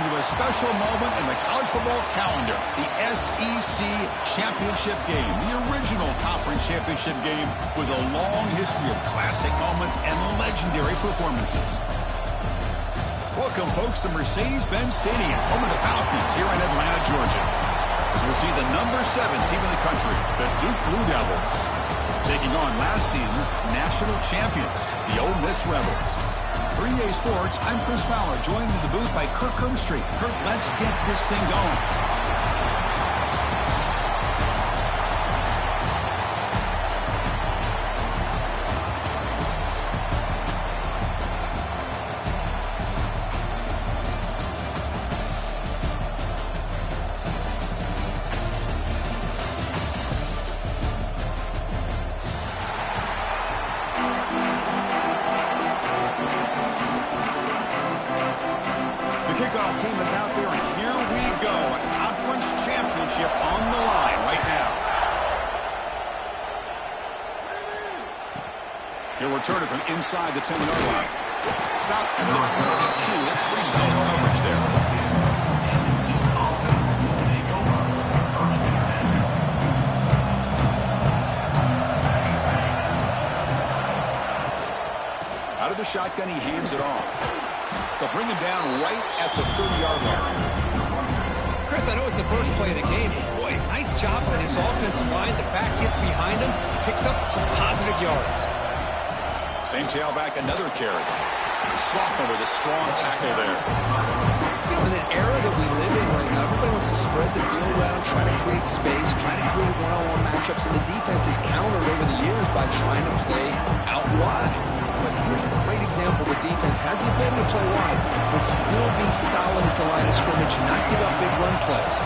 welcome to a special moment in the college football calendar, the SEC Championship Game, the original conference championship game with a long history of classic moments and legendary performances. Welcome, folks, to Mercedes-Benz Stadium, home of the Falcons here in Atlanta, Georgia, as we'll see the number 7 team in the country, the Duke Blue Devils, taking on last season's national champions, the Ole Miss Rebels. For EA Sports, I'm Chris Fowler, joined in the booth by Kirk Herbstreit. Kirk, let's get this thing going. Team is out there, and here we go. A conference championship on the line right now. He'll return it from inside the 10-yard line. Stop at the 22. That's pretty solid coverage there. Out of the shotgun, he hands it off. They'll bring him down right at the 30-yard line. Chris, I know it's the first play of the game, but boy, nice job by this offensive line. The back gets behind him, picks up some positive yards. Same tailback, another carry. The sophomore with a strong tackle there. You know, in an era that we live in right now, everybody wants to spread the field around, try to create space, try to create one-on-one matchups, and the defense has countered over the years by trying to play out wide. But here's a great example. The defense has the ability to play wide, but still be solid at the line of scrimmage, not give up big run plays.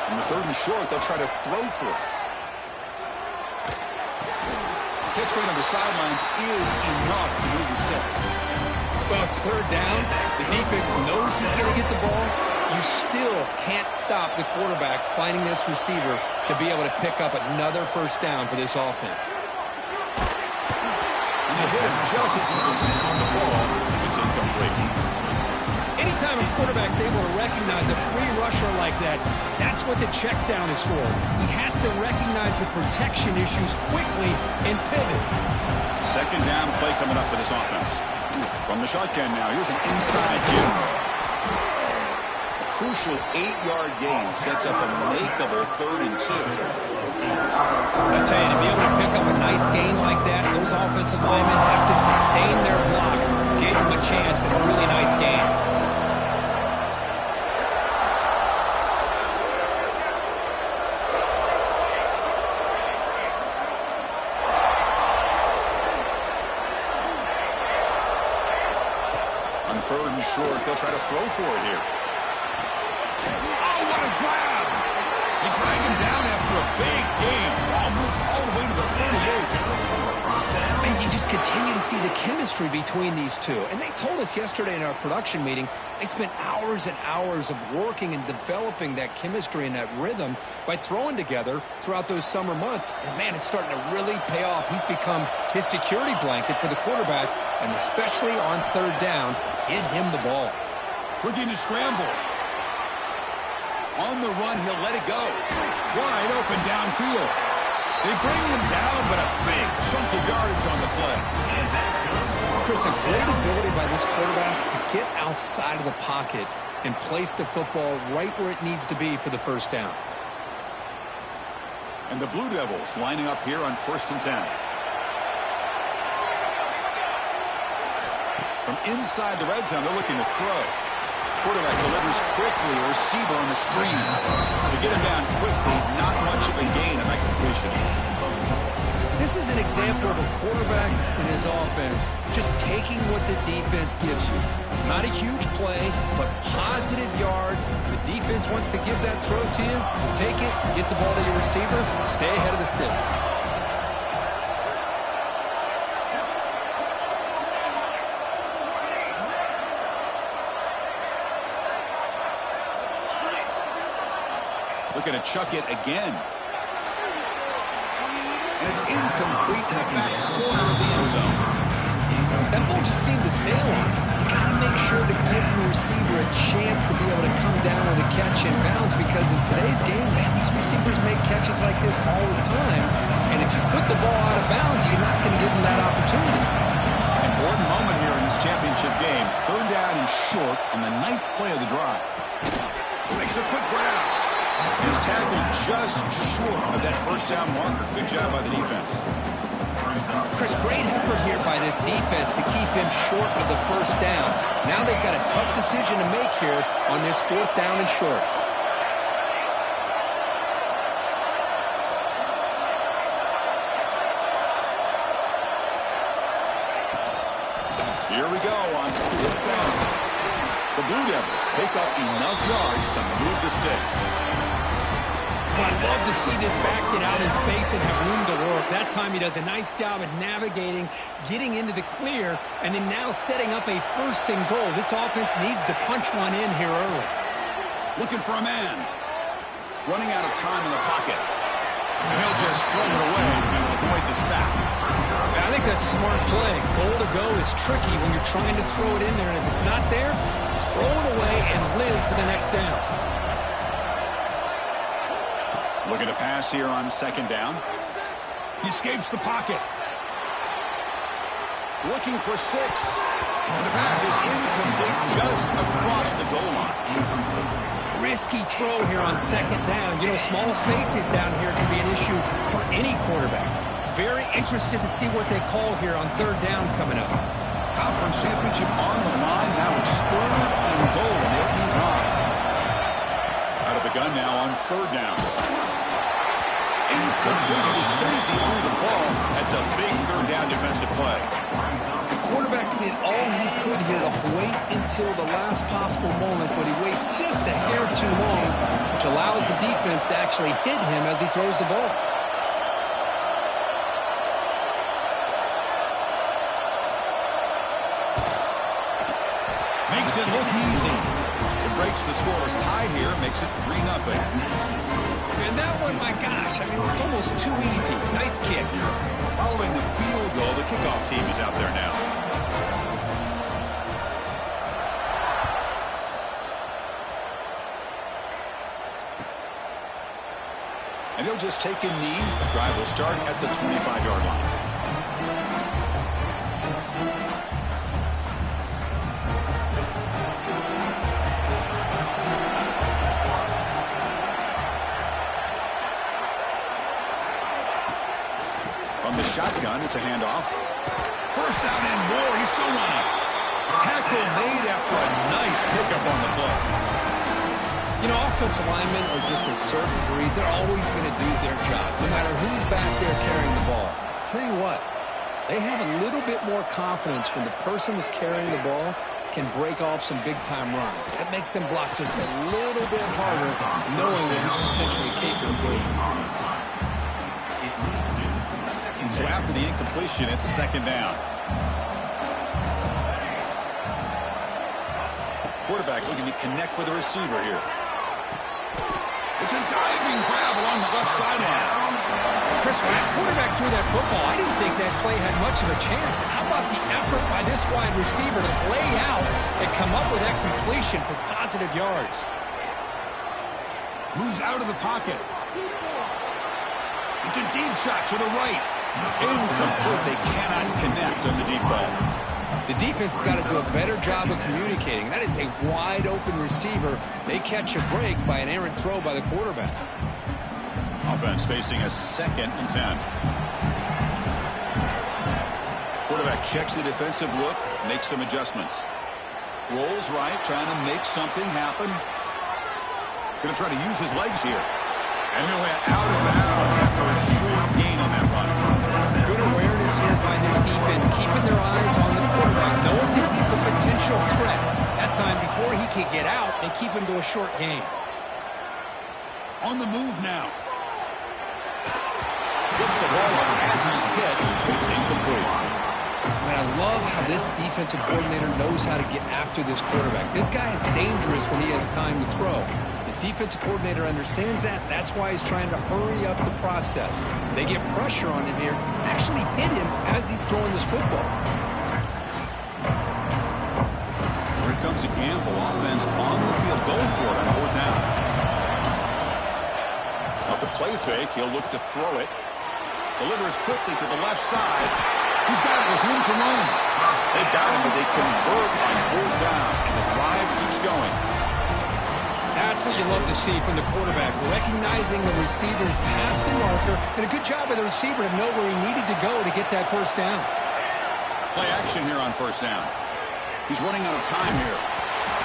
In the 3rd and short, they'll try to throw for it. Catch rate on the sidelines is enough to move the sticks. Well, it's 3rd down. The defense knows he's going to get the ball. You still can't stop the quarterback finding this receiver to be able to pick up another 1st down for this offense. They hit him just as he releases the ball. It's incomplete. Anytime a quarterback's able to recognize a free rusher like that, that's what the check down is for. He has to recognize the protection issues quickly and pivot. 2nd down play coming up for this offense. From the shotgun now, here's an inside give. A crucial 8-yard gain sets up a makeable 3rd and 2. I tell you, to be able to pick up a nice gain like that, those offensive linemen have to sustain their blocks. Gave them a chance at a really nice gain. On 3rd and short, they'll try to throw for it here. Oh, what a grab! They drag him down after a big gain. Ball moved all the way to the 38. And you just continue to see the chemistry between these two. And they told us yesterday in our production meeting, they spent hours and hours of working and developing that chemistry and that rhythm by throwing together throughout those summer months. And, man, it's starting to really pay off. He's become his security blanket for the quarterback, and especially on 3rd down, get him the ball. Looking to scramble. On the run, he'll let it go. Wide open downfield. They bring him down, but a big chunk of yardage on the play. Chris, a great ability by this quarterback to get outside of the pocket and place the football right where it needs to be for the 1st down. And the Blue Devils lining up here on 1st and 10. From inside the red zone, they're looking to throw. Quarterback delivers quickly, a receiver on the screen. To get him down quickly, not much of a gain on that completion. This is an example of a quarterback and his offense just taking what the defense gives you. Not a huge play, but positive yards. The defense wants to give that throw to you. Take it, get the ball to your receiver, stay ahead of the sticks. Looking to chuck it again. And it's incomplete in the back corner of the end zone. That ball just seemed to sail on him. got to make sure to give your receiver a chance to be able to come down with a catch in bounds, because in today's game, man, these receivers make catches like this all the time. And if you put the ball out of bounds, you're not going to give them that opportunity. Important moment here in this championship game. 3rd down and short on the 9th play of the drive. Makes a quick grab. His tackle just short of that 1st down marker. Good job by the defense. Chris, great effort here by this defense to keep him short of the 1st down. Now they've got a tough decision to make here on this 4th down and short. Here we go on 4th down. The Blue Devils pick up enough yards to move the sticks. Well, I'd love to see this back get out in space and have room to work. That time he does a nice job at navigating, getting into the clear, and then now setting up a 1st and goal. This offense needs to punch one in here early. Looking for a man. Running out of time in the pocket. And he'll just throw it away to avoid the sack. I think that's a smart play. Goal to go is tricky when you're trying to throw it in there, and if it's not there, throw it away and live for the next down. Looking to pass here on 2nd down. He escapes the pocket. Looking for 6. And the pass is incomplete just across the goal line. Risky throw here on 2nd down. You know, small spaces down here can be an issue for any quarterback. Very interested to see what they call here on 3rd down coming up. Conference championship on the line. Now it's 3rd and goal in the opening drive. Out of the gun now on 3rd down. Incomplete. As good as he threw the ball, that's a big 3rd down defensive play. The quarterback did all he could here to wait until the last possible moment, but he waits just a hair too long, which allows the defense to actually hit him as he throws the ball. Makes it look easy. It breaks the scoreless tie here, makes it 3-0. And that one, my gosh, I mean, it's almost too easy. Nice kick. Following the field goal, the kickoff team is out there now. And he'll just take a knee. The drive will start at the 25-yard line. From the shotgun, it's a handoff. 1st down and more. He's still running. Tackle made after a nice pickup on the play. You know, offensive linemen are just a certain breed. They're always going to do their job, no matter who's back there carrying the ball. I'll tell you what, they have a little bit more confidence when the person that's carrying the ball can break off some big-time runs. That makes them block just a little bit harder, knowing that he's potentially capable of doing it. So after the incompletion, it's 2nd down. Quarterback looking to connect with the receiver here. It's a diving grab along the left sideline. Chris, when that quarterback threw that football, I didn't think that play had much of a chance. How about the effort by this wide receiver to lay out and come up with that completion for positive yards? Moves out of the pocket. It's a deep shot to the right. Incomplete. They cannot connect on the deep ball. The defense has got to do a better job of communicating. That is a wide-open receiver. They catch a break by an errant throw by the quarterback. Offense facing a 2nd and 10. Quarterback checks the defensive look, makes some adjustments. Rolls right, trying to make something happen. Going to try to use his legs here. And he'll head out of bounds after a short gain on that run. Good awareness here by this defense, keeping their eyes on the quarterback, knowing that he's a potential threat. That time, before he can get out, they keep him to a short gain. On the move now. Gets the ball up as he's hit, but it's incomplete. Man, I love how this defensive coordinator knows how to get after this quarterback. This guy is dangerous when he has time to throw. The defensive coordinator understands that. That's why he's trying to hurry up the process. They get pressure on him here, actually hit him as he's throwing this football. It's a gamble. Offense on the field going for it on 4th down. Off the play fake, he'll look to throw it. Delivers quickly to the left side. He's got it with room to run. They've got him, but they convert on 4th down, and the drive keeps going. That's what you love to see from the quarterback, recognizing the receiver's past the marker, and a good job by the receiver to know where he needed to go to get that 1st down. Play action here on 1st down. He's running out of time here.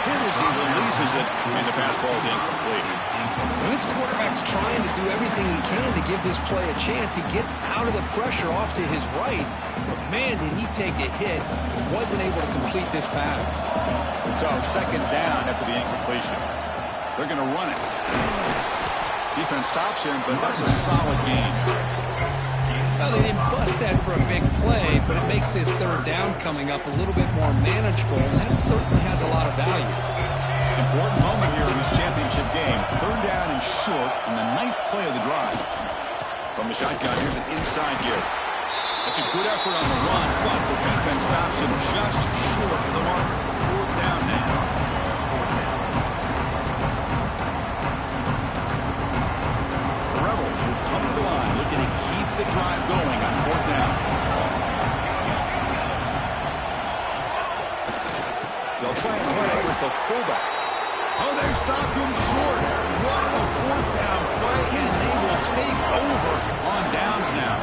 Hit as he releases it, and the pass ball is incomplete. Well, this quarterback's trying to do everything he can to give this play a chance. He gets out of the pressure off to his right, but man, did he take a hit. Wasn't able to complete this pass. So 2nd down after the incompletion. They're going to run it. Defense stops him, but that's a solid gain. Well, they didn't bust that for a big play, but it makes this 3rd down coming up a little bit more manageable, and that certainly has a lot of value. Important moment here in this championship game. 3rd down and short on the 9th play of the drive. From the shotgun, here's an inside give. That's a good effort on the run, but the defense stops him just short of the marker. 4th down now. The Rebels will come to the line looking to keep the drive going on 4th down. They'll try and run it with the fullback. Oh, they've stopped him short. What a 4th down play, and they will take over on downs now.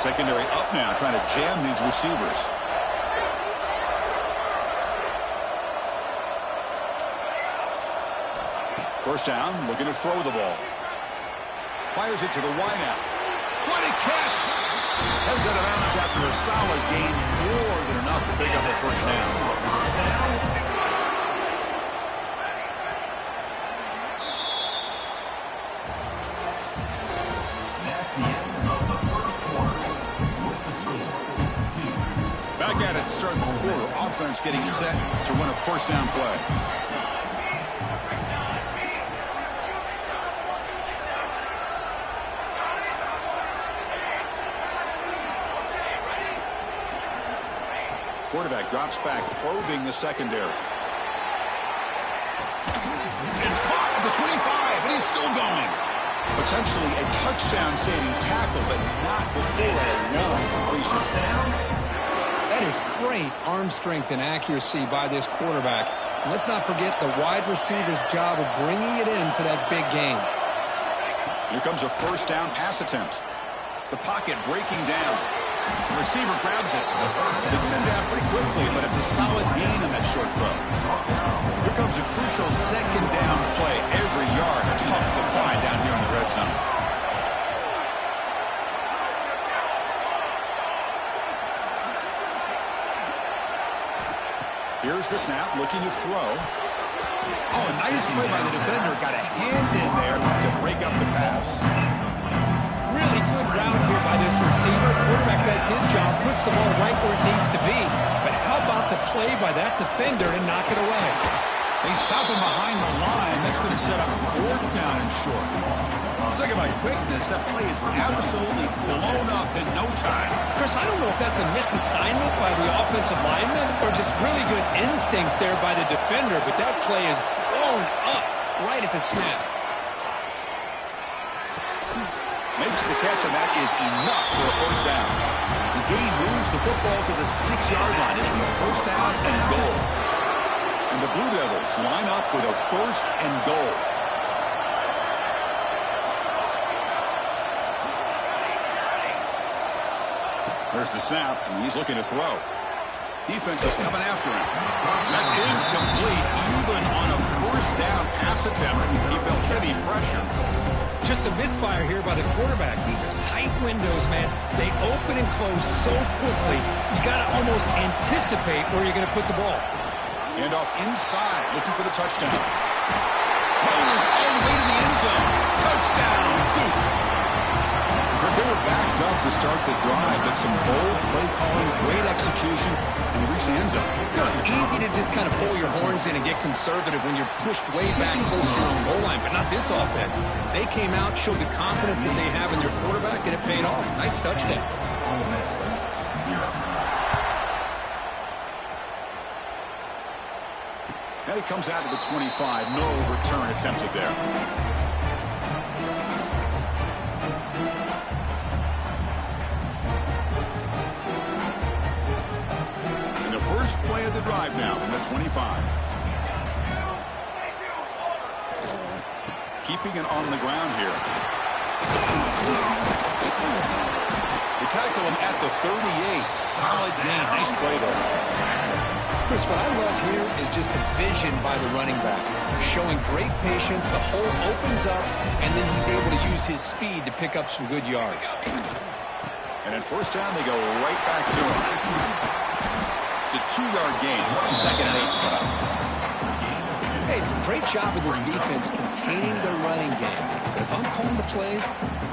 Secondary up now, trying to jam these receivers. First down, looking to throw the ball. Fires it to the wideout. What a catch! Heads out of bounds after a solid gain, more than enough to pick up a 1st down. Back at it to start the quarter. Offense getting set to run a 1st down play. Quarterback drops back, probing the secondary. It's caught at the 25, and he's still going. Potentially a touchdown-saving tackle, but not before a long completion. That is great arm strength and accuracy by this quarterback. And let's not forget the wide receiver's job of bringing it in for that big gain. Here comes a 1st down pass attempt. The pocket breaking down. The receiver grabs it. They get him down pretty quickly, but it's a solid gain on that short throw. Here comes a crucial 2nd down play. Every yard tough to find down here in the red zone. Here's the snap, looking to throw. Oh, a nice play by the defender. Got a hand in there to break up the pass. Really good route here by this receiver. Quarterback does his job, puts the ball right where it needs to be. But how about the play by that defender to knock it away? They stop him behind the line. That's going to set up 4th down and short. Talk about quickness. That play is absolutely blown up in no time. Chris, I don't know if that's a misassignment by the offensive lineman or just really good instincts there by the defender, but that play is blown up right at the snap. Makes the catch, and that is enough for a 1st down. The gain moves the football to the 6-yard line. It'll be 1st down and goal. And the Blue Devils line up with a 1st and goal. There's the snap, and he's looking to throw. Defense is coming after him. That's incomplete, even on a 1st down pass attempt. He felt heavy pressure. Just a misfire here by the quarterback. These are tight windows, man. They open and close so quickly. You got to almost anticipate where you're going to put the ball. And off inside, looking for the touchdown. Motors all the way to the end zone. Touchdown, Duke. They were backed up to start the drive, but some bold play calling, great execution, and they reached the end zone. You know, it's easy to just kind of pull your horns in and get conservative when you're pushed way back close to your own goal line, but not this offense. They came out, showed the confidence that they have in their quarterback, and it paid off. Nice touchdown. And he comes out to the 25. No return attempted there. And the first play of the drive now from the 25. Keeping it on the ground here. They tackle him at the 38. Solid game. Nice play there. Chris, what I love here is just a vision by the running back. Showing great patience, the hole opens up, and then he's able to use his speed to pick up some good yards. And at first down, they go right back to him. It's a 2-yard gain. 2nd and 8 put up. Hey, it's a great job of this defense containing the running game. But if I'm calling the plays,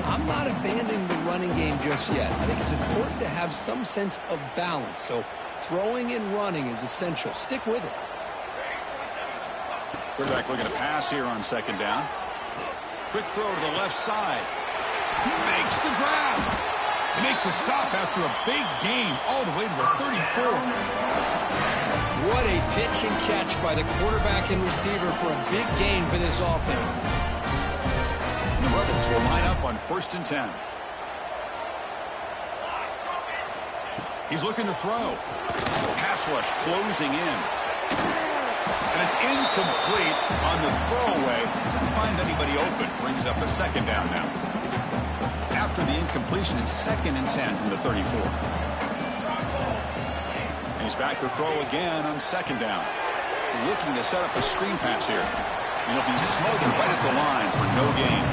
I'm not abandoning the running game just yet. I think it's important to have some sense of balance. So throwing and running is essential. Stick with it. Quarterback looking to pass here on 2nd down. Quick throw to the left side. He makes the grab. They make the stop after a big gain all the way to the 34. What a pitch and catch by the quarterback and receiver for a big gain for this offense. The Rebels will line up on 1st and 10. He's looking to throw. Pass rush closing in. And it's incomplete on the throwaway. Didn't find anybody open. Brings up a 2nd down now. After the incompletion, it's 2nd and 10 from the 34. And he's back to throw again on 2nd down. Looking to set up a screen pass here. And he'll be smothered right at the line for no gain.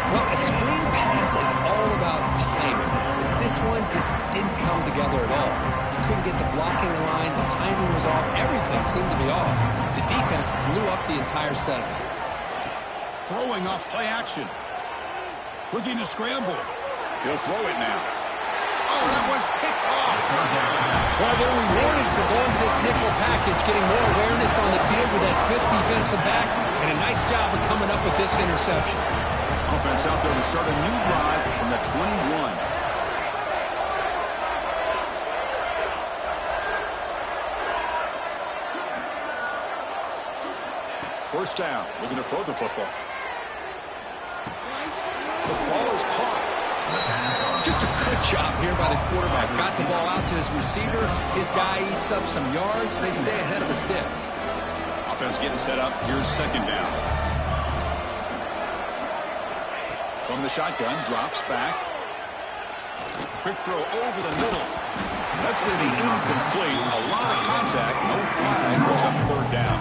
Well, a screen pass is all about timing. This one just didn't come together at all. You couldn't get the blocking line. The timing was off. Everything seemed to be off. The defense blew up the entire setup. Throwing off play action. Looking to scramble. He'll throw it now. Oh, that one's picked off. Well, they're rewarded for going to this nickel package, getting more awareness on the field with that 5th defensive back, and a nice job of coming up with this interception. Offense out there to start a new drive from the 21. First down, looking to throw the football. The ball is caught. Just a good job here by the quarterback. Got the ball out to his receiver. His guy eats up some yards. They stay ahead of the sticks. Offense getting set up. Here's 2nd down. From the shotgun, drops back. Quick throw over the middle. That's going to be incomplete. A lot of contact. No flag. Goes up 3rd down.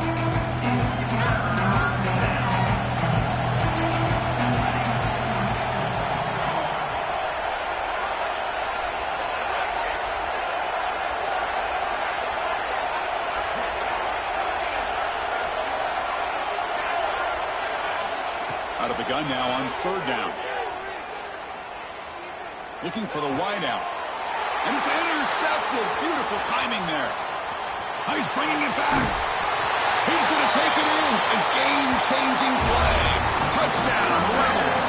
Out of the gun now on 3rd down. Looking for the wideout. And it's intercepted. Beautiful timing there. He's bringing it back. He's going to take it in. A game-changing play. Touchdown, Rebels.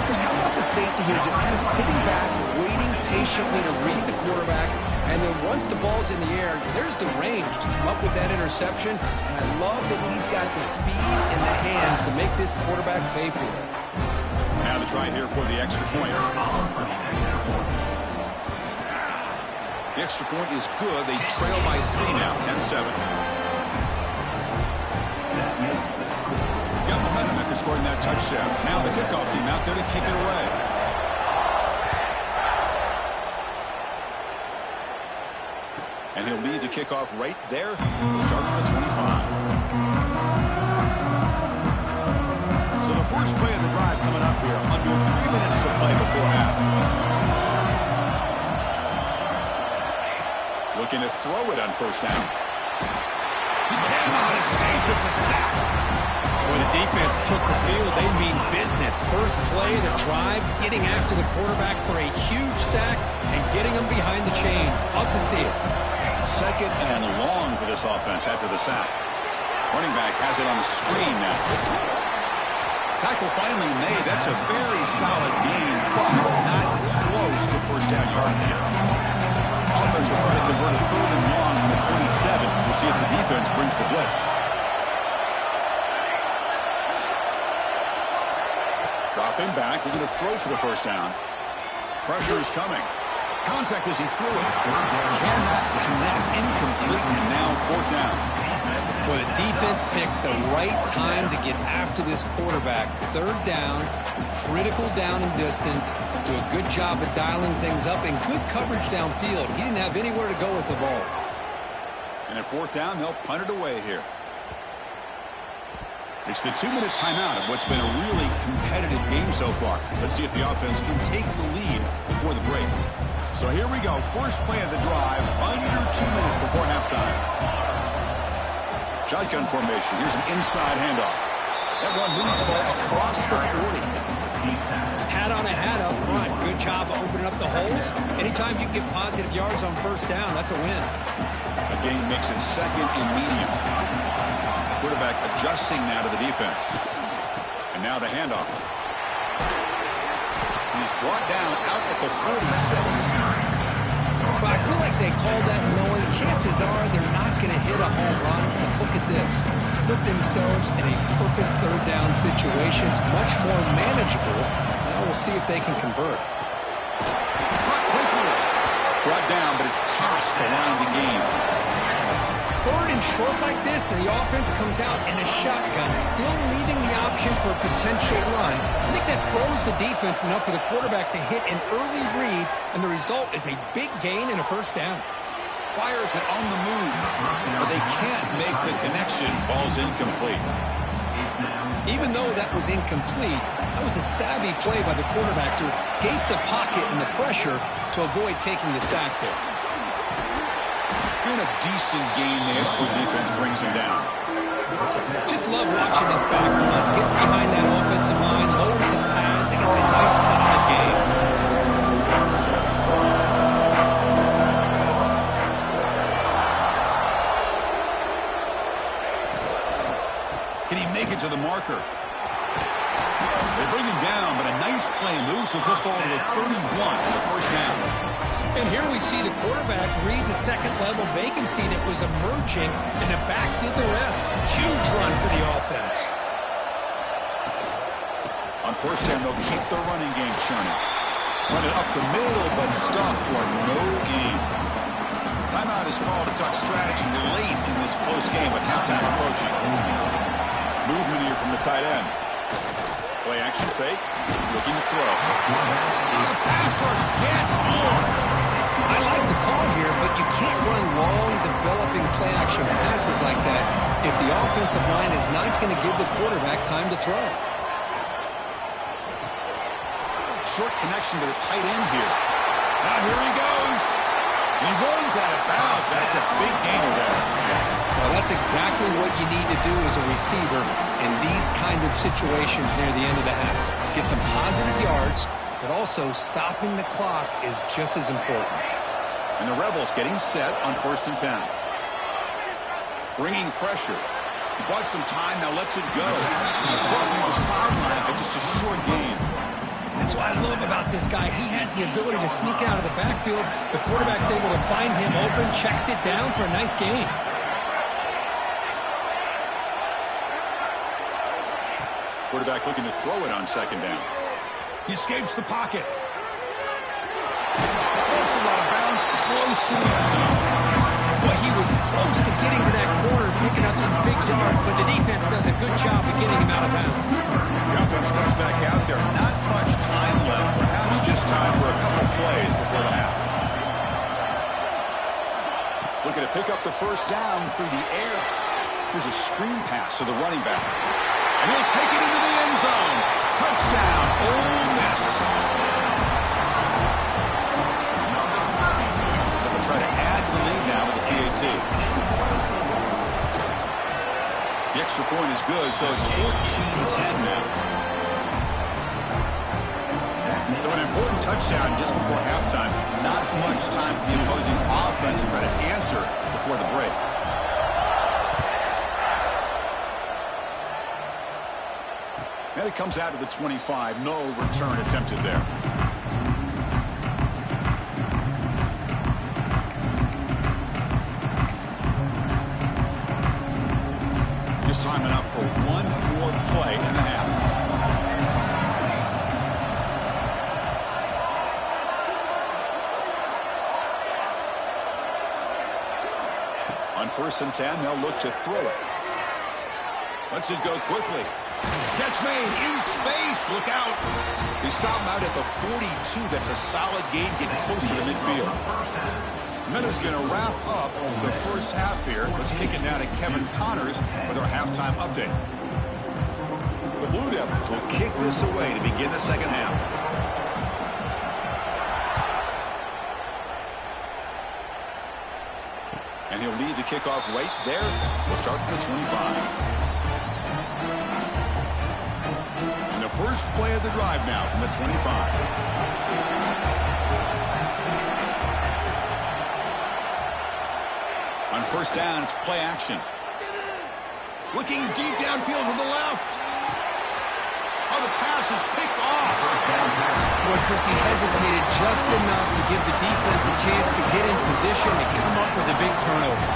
Chris, how about the safety here? Just kind of sitting back, waiting patiently to read the quarterback. And then once the ball's in the air, there's the range to come up with that interception. And I love that he's got the speed and the hands to make this quarterback pay for it. Now to try here for the extra point. The extra point is good. They trail by 3 now, 10-7. Got momentum after scoring that touchdown. Now the kickoff team out there to kick it away. And he'll lead the kickoff right there. He'll start on the 25. So the first play of the drive coming up here. Under 3 minutes to play before half. Looking to throw it on 1st down. He cannot escape. It's a sack. When the defense took the field, they mean business. First play of the drive, getting after the quarterback for a huge sack and getting him behind the chains. Love to see it. 2nd and long for this offense after the sack. Running back has it on the screen now. Tackle finally made. That's a very solid gain, but not close to 1st down yardage. Offense will try to convert a 3rd and long on the 27. We'll see if the defense Dropping back, looking to throw for the first down. Pressure is coming. Contact as he threw it. Cannot connect. Incomplete, and now fourth down. Well, the defense picks the right time to get after this quarterback. Third down, critical down and distance. Do a good job of dialing things up and good coverage downfield. He didn't have anywhere to go with the ball. And at fourth down, they'll punt it away here. It's the 2-minute timeout of what's been a really competitive game so far. Let's see if the offense can take the lead before the break. So here we go. First play of the drive, under 2 minutes before halftime. Shotgun formation. Here's an inside handoff. That one moves the ball across the 40. Hat on a hat up front. Good job of opening up the holes. Anytime you get positive yards on first down, that's a win. The game makes it second and medium. Quarterback adjusting now to the defense. And now the handoff. He's brought down out at the 46. But I feel like they called that knowing chances are they're not going to hit a home run. But look at this. Put themselves in a perfect third down situation. It's much more manageable. Now we'll see if they can convert. Quickly. Brought down, but it's past the line of the game. Third and short like this, and the offense comes out in a shotgun, still leaving the option for a potential run. I think that throws the defense enough for the quarterback to hit an early read, and the result is a big gain and a first down. Fires it on the move, but they can't make the connection. Ball's incomplete. Even though that was incomplete, that was a savvy play by the quarterback to escape the pocket and the pressure to avoid taking the sack there. And a decent gain there before the defense brings him down. Just love watching this back front. Gets behind that offensive line, lowers his pads, and it's a nice, solid game. Can he make it to the marker? They bring him down, but a nice play moves the football to the 31 on the first down. And here we see the quarterback read the second-level vacancy that was emerging, and the back did the rest. Huge run for the offense. On first down, they'll keep the running game churning. Run it up the middle, but stuffed for no gain. Timeout is called to talk strategy late in this close game with halftime approaching. Movement here from the tight end. Play action fake. Looking to throw. The pass rush gets more. I like the call here, but you can't run long, developing play-action passes like that if the offensive line is not going to give the quarterback time to throw. Short connection to the tight end here. Now here he goes. He runs out of bounds. That's a big gainer there. Well, that's exactly what you need to do as a receiver in these kind of situations near the end of the half. Get some positive yards, but also stopping the clock is just as important. And the Rebels getting set on 1st and 10. Bringing pressure. He bought some time, now lets it go. Brought near the sideline, but just a short game. That's what I love about this guy. He has the ability to sneak out of the backfield. The quarterback's able to find him open, checks it down for a nice gain. Quarterback looking to throw it on second down. He escapes the pocket. Also out of bounds, close to the end zone. Well, he was close to getting to that corner, picking up some big yards, but the defense does a good job of getting him out of bounds. The offense comes back out there. Not much time left. Perhaps just time for a couple plays before the half. Looking to pick up the first down through the air. Here's a screen pass to the running back. And he'll take it into the end zone. Touchdown, Ole Miss. They'll try to add the lead now with the PAT. The extra point is good, so it's 14-10 now. So an important touchdown just before halftime. Not much time for the opposing offense to try to answer before the break. And it comes out to the 25. No return attempted there. Just time enough for one more play in the half. On 1st and 10, they'll look to throw it. Lets it go quickly. Catch made in space. Look out. They stop him out at the 42. That's a solid gain, getting closer to midfield. Minutes going to wrap up the first half here. Let's kick it down to Kevin Connors with our halftime update. The Blue Devils will kick this away to begin the second half. And he'll lead the kickoff right there. We'll start at the 25. And the first play of the drive now from the 25. On 1st down, it's play action. Looking deep downfield to the left. Oh, the pass is picked off. Boy, Chris, he hesitated just enough to give the defense a chance to get in position and come up with a big turnover.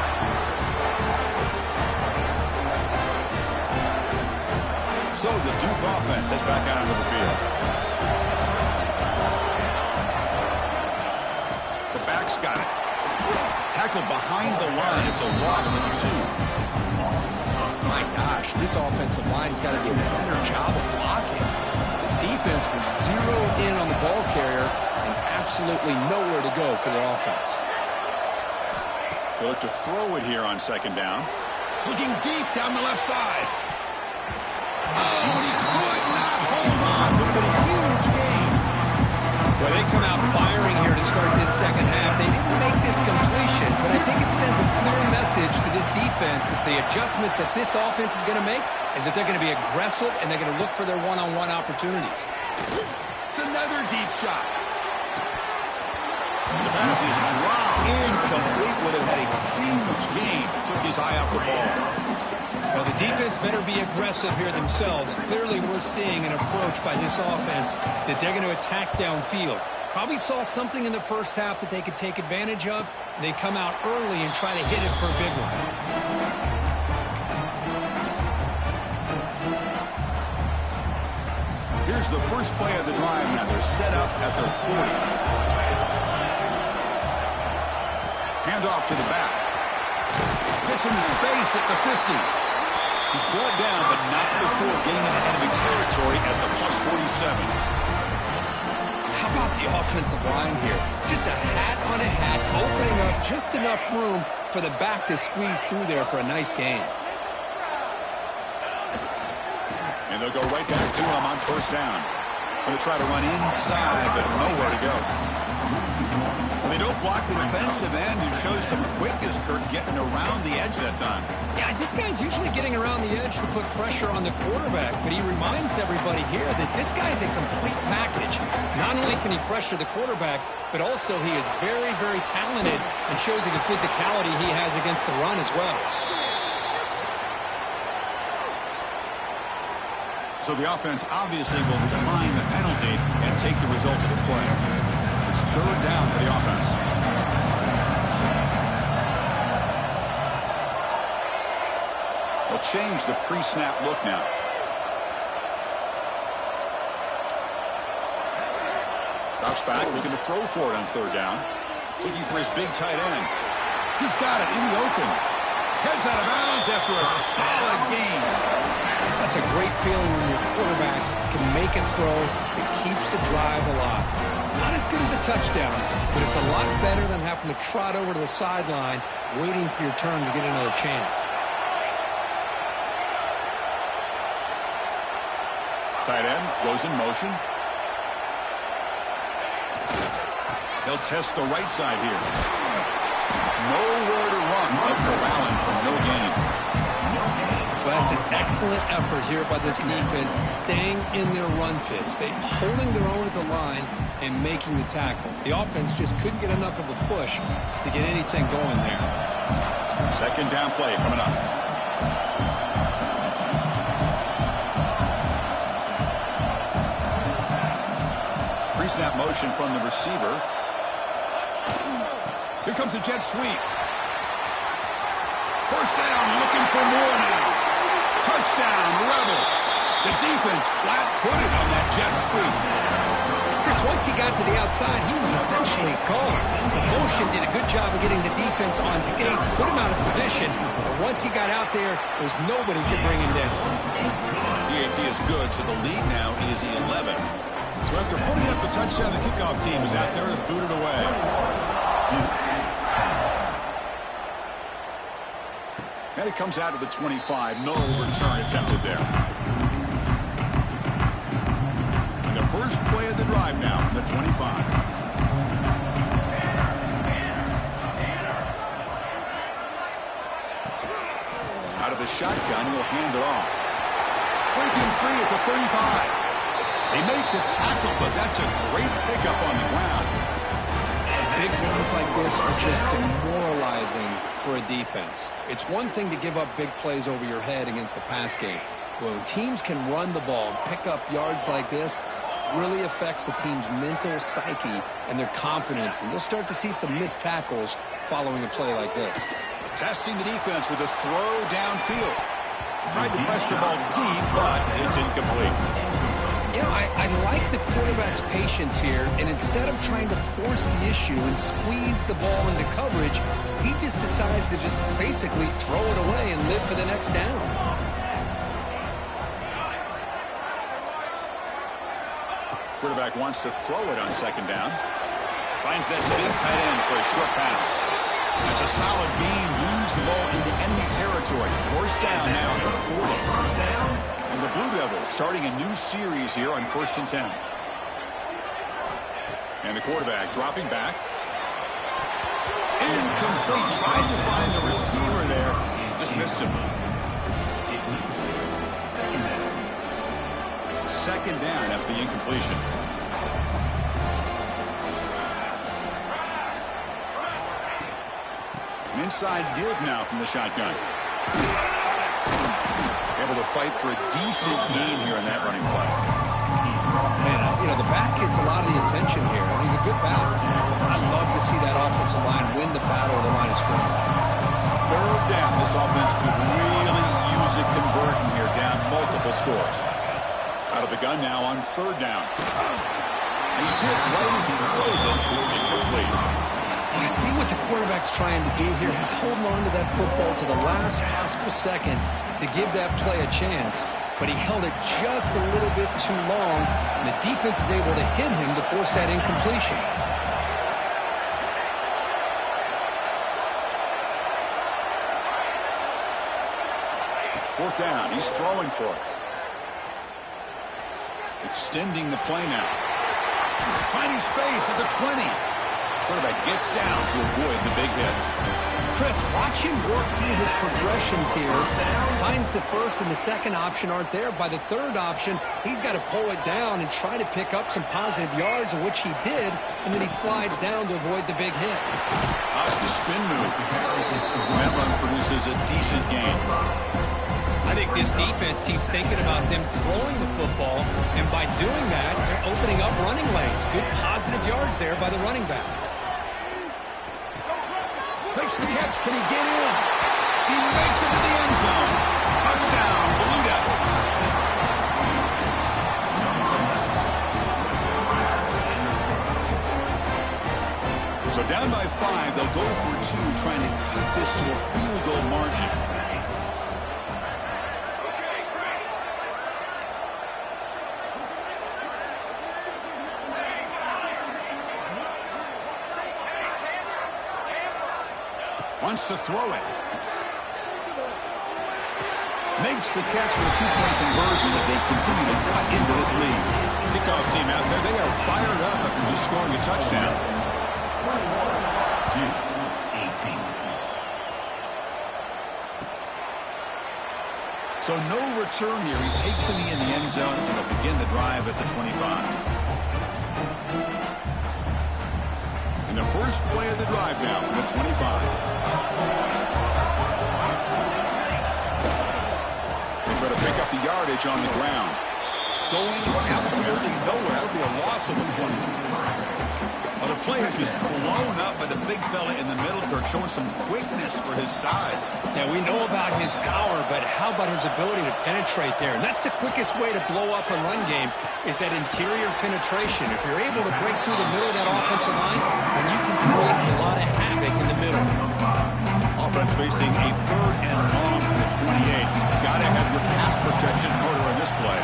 So the Duke offense heads back out onto the field. The back's got it. Tackled behind the line. It's a loss of 2. My gosh, this offensive line's got to do a better job of blocking. The defense was zeroed in on the ball carrier and absolutely nowhere to go for the offense. They look to throw it here on 2nd down. Looking deep down the left side. Oh, and he could not hold on. Would have been a huge game. Well, they come out firing here to start this second half. They didn't make this completion, but I think it sends a clear message to this defense that the adjustments that this offense is going to make is that they're going to be aggressive and they're going to look for their one-on-one opportunities. It's another deep shot. The pass is dropped incomplete. Would have had a huge gain. Took his eye off the ball. Well, the defense better be aggressive here themselves. Clearly, we're seeing an approach by this offense that they're going to attack downfield. Probably saw something in the first half that they could take advantage of. They come out early and try to hit it for a big one. Here's the first play of the drive now. They're set up at their 40. Handoff to the back. Gets into space at the 50. He's brought down, but not before getting into enemy territory at the +47. How about the offensive line here? Just a hat on a hat, opening up just enough room for the back to squeeze through there for a nice gain. And they'll go right back to him on 1st down. Going to try to run inside, but nowhere to go. Well, they don't block the defensive end. It shows some quickness, Kirk, getting around the edge that time. Yeah, this guy's usually getting around the edge to put pressure on the quarterback, but he reminds everybody here that this guy's a complete package. Not only can he pressure the quarterback, but also he is very, very talented and shows you the physicality he has against the run as well. So the offense obviously will decline the penalty and take the result of the play. It's 3rd down for the offense. They'll change the pre-snap look now. Drops back, looking to throw for it on 3rd down. Looking for his big tight end. He's got it in the open. Heads out of bounds after a solid gain. That's a great feeling when your quarterback can make a throw that keeps the drive alive. Not as good as a touchdown, but it's a lot better than having to trot over to the sideline, waiting for your turn to get another chance. Tight end goes in motion. They'll test the right side here. Nowhere to run, but corralling for no gain. Well, that's an excellent effort here by this defense, staying in their run fits. They're holding their own at the line and making the tackle. The offense just couldn't get enough of a push to get anything going there. 2nd down play coming up. Pre-snap motion from the receiver. Here comes the jet sweep. 1st down, looking for more now. Touchdown, Rebels. The defense flat-footed on that jet sweep. Chris, once he got to the outside, he was essentially gone. The motion did a good job of getting the defense on skates, put him out of position. But once he got out there nobody could bring him down. PAT is good, so the lead now is 11. So after putting up the touchdown, the kickoff team is out there to boot it away. And it comes out of the 25. No return attempted there. And the first play of the drive now from the 25. Out of the shotgun, he'll hand it off. Breaking free at the 35. They make the tackle, but that's a great pickup on the ground. Big runs like this are just demoralizing for a defense. It's one thing to give up big plays over your head against the pass game. When teams can run the ball, pick up yards like this, really affects the team's mental psyche and their confidence. And you'll start to see some missed tackles following a play like this. Testing the defense with a throw downfield. Tried to press the ball deep, but it's incomplete. You know, I like the quarterback's patience here, and instead of trying to force the issue and squeeze the ball into coverage, he just decides to just basically throw it away and live for the next down. Quarterback wants to throw it on second down. Finds that big tight end for a short pass. That's a solid gain. Moves the ball into enemy territory. First down now at 40. And the Blue Devils starting a new series here on 1st and 10. And the quarterback dropping back. Incomplete. Tried to find the receiver there. Just missed him. Second down after the incompletion. An inside give now from the shotgun. Able to fight for a decent gain here in that running play. Man, you know, the back gets a lot of the attention here. He's a good back. I love to see that offensive line win the battle of the line of scrimmage. Third down. This offense could really use a conversion here, down multiple scores. Out of the gun now on third down. And he's hit right as he throws it. Incomplete. You see what the quarterback's trying to do here. He's holding on to that football to the last possible second to give that play a chance. But he held it just a little bit too long, and the defense is able to hit him to force that incompletion. Fourth down. He's throwing for it. Extending the play now. Finding space at the 20. Quarterback gets down to avoid the big hit. Chris, watch him work through his progressions here. Finds the first and the second option aren't there. By the third option, he's got to pull it down and try to pick up some positive yards, of which he did, and then he slides down to avoid the big hit. How's the spin move? That run produces a decent gain. I think this defense keeps thinking about them throwing the football, and by doing that, they're opening up running lanes. Good positive yards there by the running back. Makes the catch. Can he get in? He makes it to the end zone. Touchdown, Blue Devils. So down by 5, they'll go for 2, trying to keep this to a field goal margin. Wants to throw it. Makes the catch for the 2-point conversion as they continue to cut into this lead. Kickoff team out there, they are fired up after just scoring a touchdown. So no return here. He takes him in the end zone, and they'll begin the drive at the 25. And the first play of the drive now from the 25. They try to pick up the yardage on the ground. Going absolutely nowhere. That would be a loss of the play. A The play is just blown up by the big fella in the middle, Kirk, showing some quickness for his size. Yeah, we know about his power, but how about his ability to penetrate there? And that's the quickest way to blow up a run game is that interior penetration. If you're able to break through the middle of that offensive line, then you can create a lot of havoc in the middle. Offense facing a 3rd and long at the 28. Got to have your pass protection in order in this play.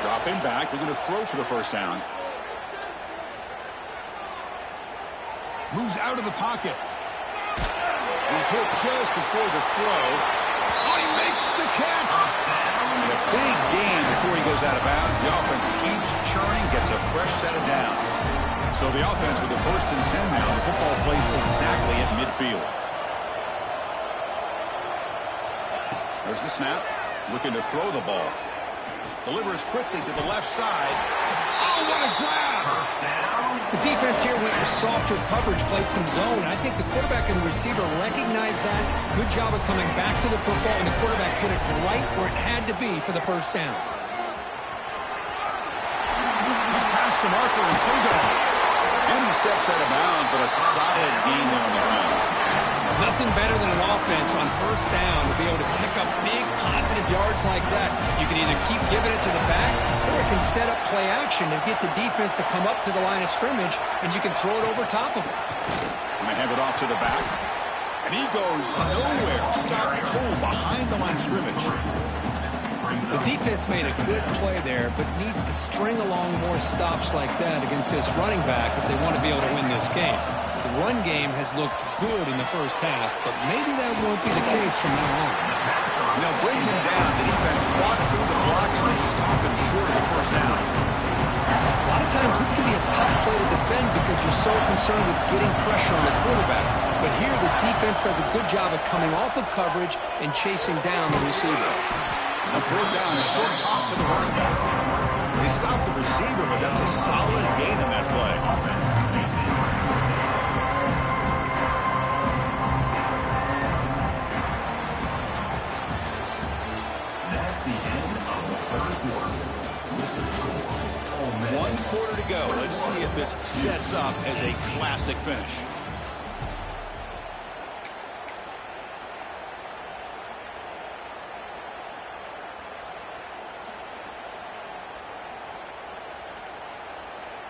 Dropping back, they're going to throw for the first down. Moves out of the pocket. He's hit just before the throw. Oh, he makes the catch. And a big gain before he goes out of bounds. The offense keeps churning, gets a fresh set of downs. So the offense with the 1st and 10 now. The football placed exactly at midfield. There's the snap. Looking to throw the ball. Delivers quickly to the left side. Oh, what a grab! The defense here went with softer coverage, played some zone. I think the quarterback and the receiver recognized that. Good job of coming back to the football, and the quarterback put it right where it had to be for the first down. He's past the marker and still going. And he steps out of bounds, but a solid gain there on the ground. Nothing better than an offense on first down to be able to pick up big positive yards like that. You can either keep giving it to the back, or it can set up play action and get the defense to come up to the line of scrimmage, and you can throw it over top of it. And they hand it off to the back. And he goes nowhere. Stopped cold behind the line of scrimmage. The defense made a good play there, but needs to string along more stops like that against this running back if they want to be able to win this game. The run game has looked good in the first half, but maybe that won't be the case from now on. Now bring him down. The defense walked through the blocks and they stop him short of the first down. A lot of times this can be a tough play to defend because you're so concerned with getting pressure on the quarterback. But here the defense does a good job of coming off of coverage and chasing down the receiver. A 4th down, a short toss to the running back. They stopped the receiver, but that's a solid gain in that play. One quarter to go. Let's see if this sets up as a classic finish.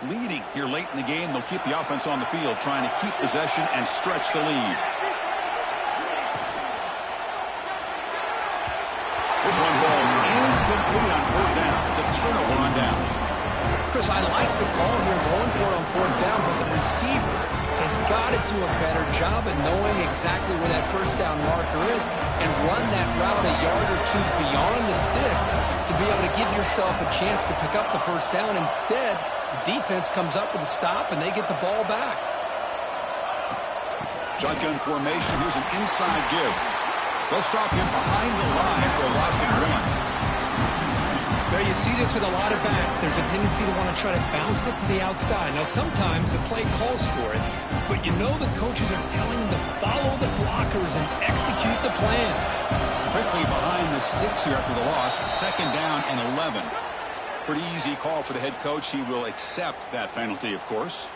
Leading here late in the game, they'll keep the offense on the field, trying to keep possession and stretch the lead. This one falls incomplete on 4th down. It's a turnover on downs. Chris, I like the call here going for it on 4th down, but the receiver has got to do a better job of knowing exactly where that first down marker is and run that route a yard or two beyond the sticks to be able to give yourself a chance to pick up the first down. Instead, the defense comes up with a stop and they get the ball back. Shotgun formation. Here's an inside give. They'll stop him behind the line for a loss of 1. Now, you see this with a lot of backs. There's a tendency to want to try to bounce it to the outside. Now, sometimes the play calls for it, but you know the coaches are telling them to follow the blockers and execute the plan. Quickly behind the sticks here after the loss. 2nd down and 11. Pretty easy call for the head coach. He will accept that penalty, of course.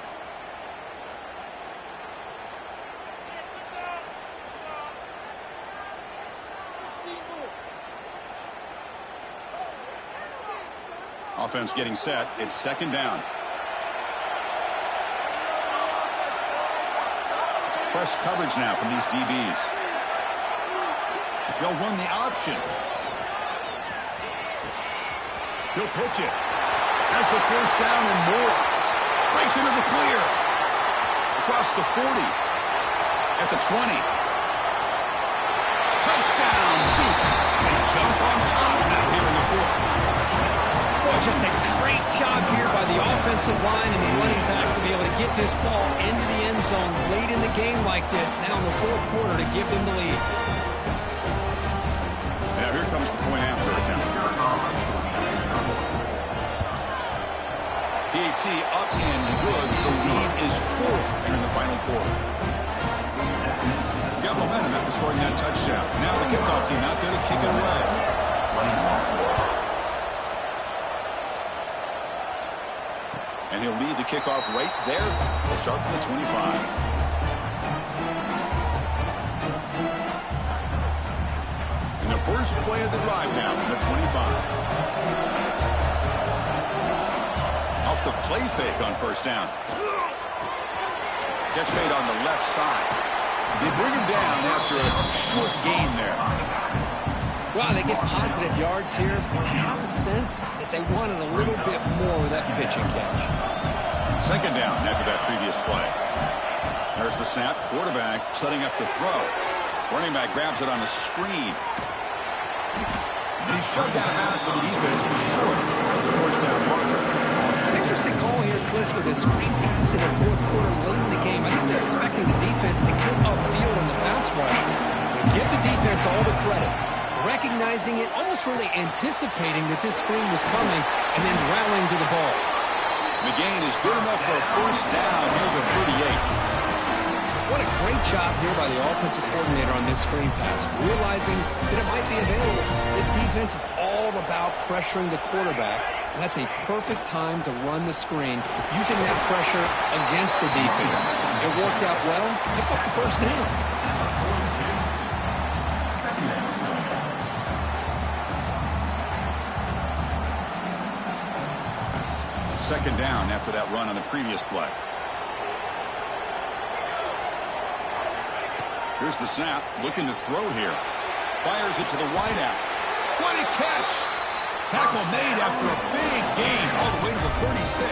Offense getting set. It's 2nd down. It's press coverage now from these DBs. They'll run the option. He'll pitch it. Has the first down and more. Breaks into the clear. Across the 40. At the 20. Touchdown deep. And jump on top now here in the 4th. Just a great job here by the offensive line and the running back to be able to get this ball into the end zone late in the game like this, now in the 4th quarter, to give them the lead. Now here comes the point after attempt. PAT up and good. The lead is 4 here in the final quarter. Got momentum after scoring that touchdown. Now the kickoff team out there to kick it away. And he'll lead the kickoff right there. We'll start from the 25. And the first play of the drive now from the 25. Off the play fake on first down. Catch made on the left side. They bring him down after a short gain there. Wow, they get positive yards here. I have a sense that they wanted a little bit more with that pitch and catch. Second down after that previous play. There's the snap. Quarterback setting up to throw. Running back grabs it on a screen. And he's shoved out of bounds by the defense short of the first down marker. Interesting call here, Chris, with a screen pass in the fourth quarter late in the game. I think they're expecting the defense to get upfield on the pass rush. But give the defense all the credit. Recognizing it, almost really anticipating that this screen was coming, and then rallying to the ball. The gain is good enough for a first down near the 38. What a great job here by the offensive coordinator on this screen pass, realizing that it might be available. This defense is all about pressuring the quarterback, and that's a perfect time to run the screen, using that pressure against the defense. It worked out well. Pick up the first down. Second down after that run on the previous play. Here's the snap. Looking to throw here. Fires it to the wideout. What a catch! Tackle made after a big gain all the way to the 36.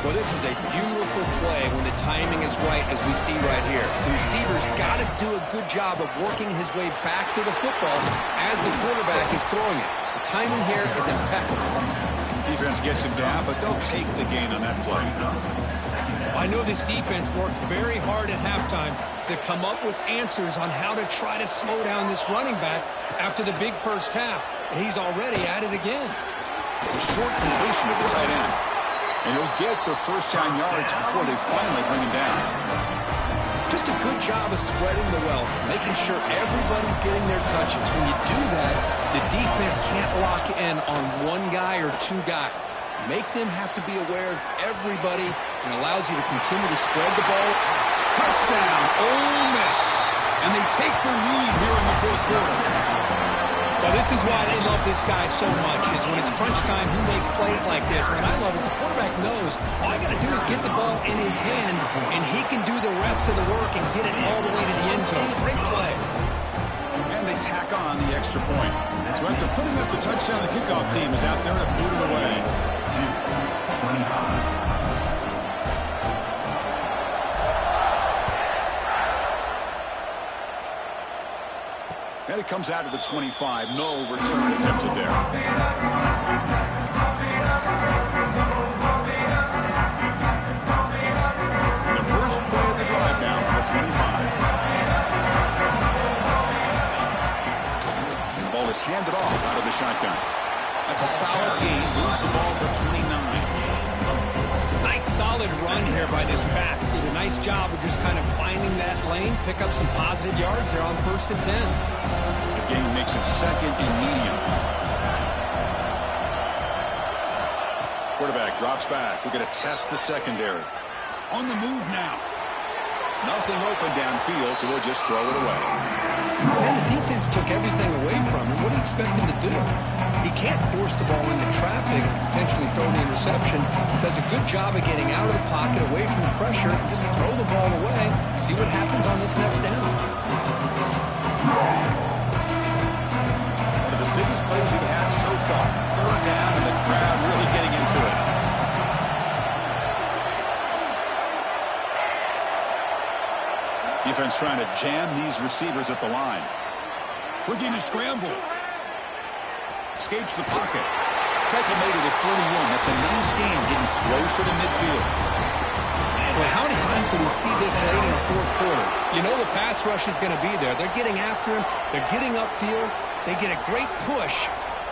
Well, this is a beautiful play when the timing is right, as we see right here. The receiver's got to do a good job of working his way back to the football as the quarterback is throwing it. The timing here is impeccable. Defense gets him down, but they'll take the gain on that play. I know this defense worked very hard at halftime to come up with answers on how to try to slow down this running back after the big first half, and he's already at it again. A short completion of the tight end, and he'll get the first down yards before they finally bring him down. Just a good job of spreading the wealth, making sure everybody's getting their touches. When you do that, the defense can't lock in on one guy or two guys. Make them have to be aware of everybody, and allows you to continue to spread the ball. Touchdown, Ole Miss. And they take the lead here in the fourth quarter. Well, this is why they love this guy so much, is when it's crunch time, he makes plays like this. What I love is the quarterback knows all I got to do is get the ball in his hands, and he can do the rest of the work and get it all the way to the end zone. Great play. And they tack on the extra point. So after putting up the touchdown, the kickoff team is out there to boot it away. 25. And it comes out of the 25. No return attempted there. The first play of the drive now from the 25. And the ball is handed off out of the shotgun. That's a solid gain. Moves the ball to the 29. Nice solid run here by this back. Did a nice job of just kind of finding that lane, pick up some positive yards there on 1st and 10. The game makes it second and medium. Quarterback drops back. We're going to test the secondary. On the move now. Nothing open downfield, so we'll just throw it away. And the defense took everything away from him. What do you expect him to do? He can't force the ball into traffic and potentially throw the interception. Does a good job of getting out of the pocket, away from the pressure, and just throw the ball away. See what happens on this next down. One of the biggest plays we've had so far. Third down, and the crowd really getting into it. Defense trying to jam these receivers at the line. Looking to scramble. Escapes the pocket. Tackle made it at 41. That's a nice game, getting closer to midfield. Well, how many times do we see this late in the fourth quarter? You know the pass rush is going to be there. They're getting after him. They're getting upfield. They get a great push.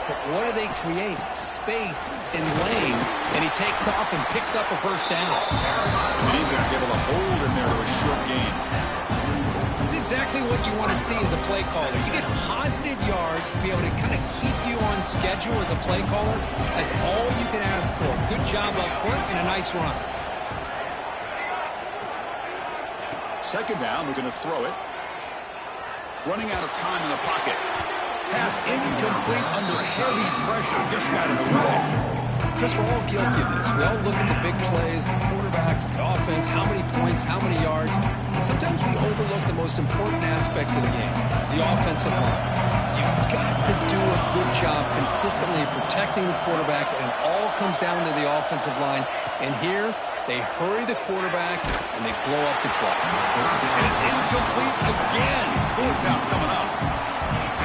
But what do they create? Space in lanes. And he takes off and picks up a first down. The defense able to hold him there to a short gain. This is exactly what you want to see as a play caller. You get positive yards to be able to kind of keep you on schedule as a play caller. That's all you can ask for. Good job up front and a nice run. Second down, we're going to throw it. Running out of time in the pocket. Pass incomplete under heavy pressure. Just got in the way. Chris, we're all guilty of this. We all look at the big plays, the quarterbacks, the offense, how many points, how many yards. And sometimes we overlook the most important aspect of the game, the offensive line. You've got to do a good job consistently protecting the quarterback, and it all comes down to the offensive line. And here, they hurry the quarterback, and they blow up the play. It's incomplete again. Fourth down coming up.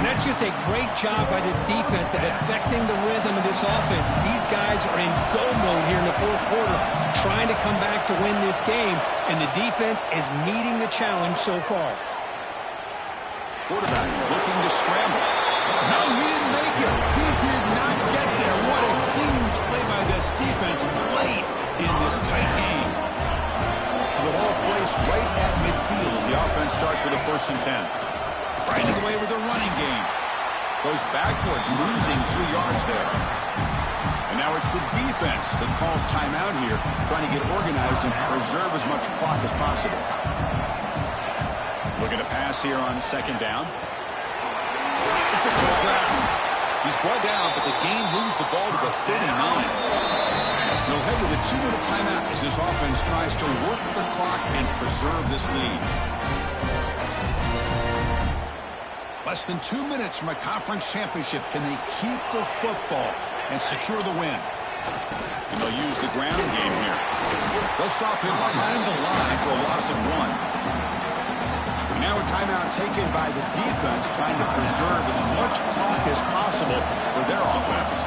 And that's just a great job by this defense of affecting the rhythm of this offense. These guys are in go mode here in the fourth quarter, trying to come back to win this game, and the defense is meeting the challenge so far. Quarterback looking to scramble. No, he didn't make it. He did not get there. What a huge play by this defense late in this tight game. So the ball placed right at midfield as the offense starts with a 1st and 10. Grinding away with a running game. Goes backwards, losing 3 yards there. And now it's the defense that calls timeout here, trying to get organized and preserve as much clock as possible. Looking to pass here on 2nd down. It's a quick grab. He's brought down, but the game moves the ball to the 39. They'll head with a 2-minute timeout as this offense tries to work the clock and preserve this lead. Less than 2 minutes from a conference championship. Can they keep the football and secure the win? And they'll use the ground game here. They'll stop him behind the line for a loss of 1. And now a timeout taken by the defense, trying to preserve as much clock as possible for their offense.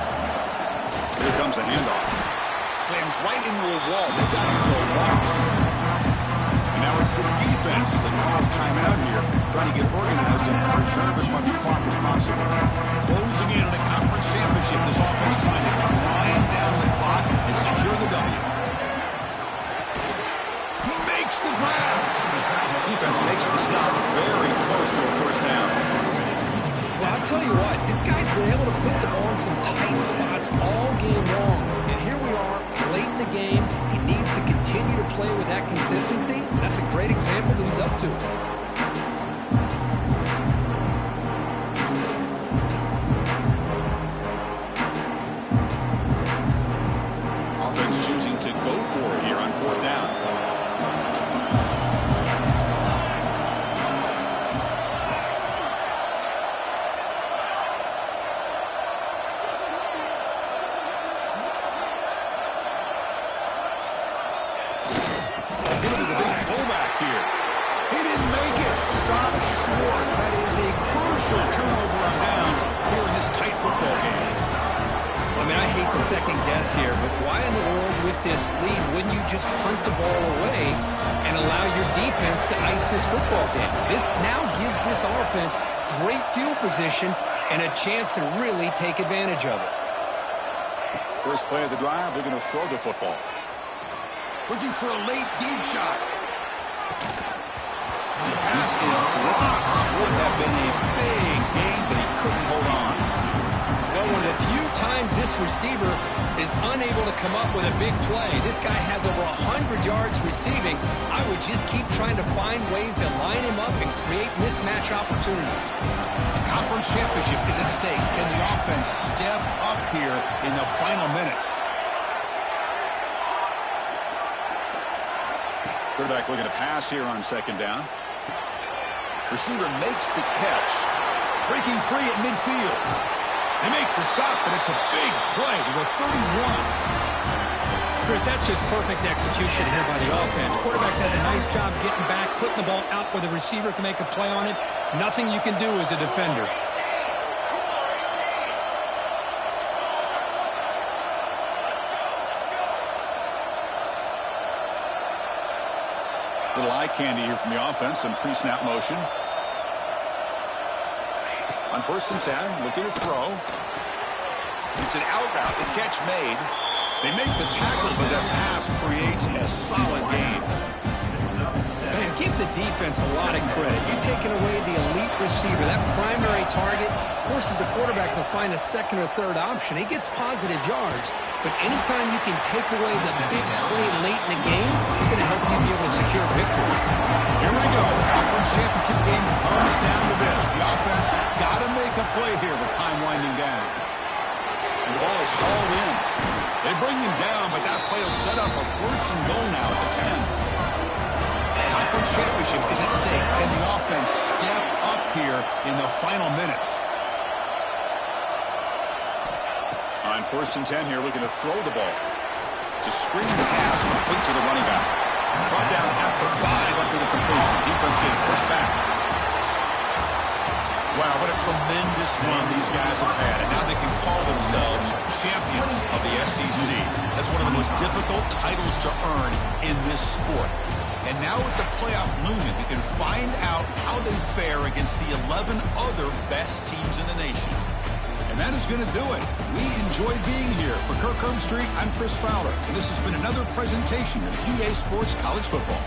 Here comes a handoff. Slams right into a wall. They've got him for a loss. Now it's the defense that calls timeout here, trying to get organized and preserve as much clock as possible. Closing in on a conference championship, this offense trying to grind down the clock and secure the W. He makes the grab. Defense makes the stop very close to a 1st down. Well, I'll tell you what, this guy's been able to put the ball in some tight spots all game long. And here we are, late in the game. He needs to continue to play with that consistency. That's a great example that he's up to. Offense choosing to go for it here on 4th down. Second guess here, but why in the world with this lead wouldn't you just punt the ball away and allow your defense to ice this football game? This now gives this offense great field position and a chance to really take advantage of it. First play of the drive, they're going to throw the football. Looking for a late deep shot. The pass is dropped. Would have been a big gain, but he couldn't hold on. Well, one of the few times this receiver is unable to come up with a big play. This guy has over 100 yards receiving. I would just keep trying to find ways to line him up and create mismatch opportunities. A conference championship is at stake. Can the offense step up here in the final minutes? Quarterback looking to pass here on 2nd down. Receiver makes the catch. Breaking free at midfield. They make the stop, but it's a big play to the 31. Chris, that's just perfect execution here by the offense. Quarterback does a nice job getting back, putting the ball out where the receiver can make a play on it. Nothing you can do as a defender. Little eye candy here from the offense, some pre-snap motion. On 1st and 10, looking to throw. It's an out route, the catch made. They make the tackle, but that pass creates a solid gain. Man, give the defense a lot of credit. You're taking away the elite receiver. That primary target forces the quarterback to find a second or third option. He gets positive yards, but anytime you can take away the big play late in the game, it's going to help you be able to secure victory. Here we go. Conference championship game comes down to this. The offense got to make a play here with time winding down. And the ball is called in. They bring him down, but that play will set up a first and goal now at the 10. Conference championship is at stake, and the offense step up here in the final minutes. On first and 10 here, looking to throw the ball. To screen the pass, complete to the running back. Brought down at the 5 up to the completion. Defense getting pushed back. Wow, what a tremendous run these guys have had. And now they can call themselves champions of the SEC. That's one of the most difficult titles to earn in this sport. And now with the playoff looming, you can find out how they fare against the 11 other best teams in the nation. And that is going to do it. We enjoyed being here. For Kirk Herbstreit, I'm Chris Fowler. And this has been another presentation of EA Sports College Football.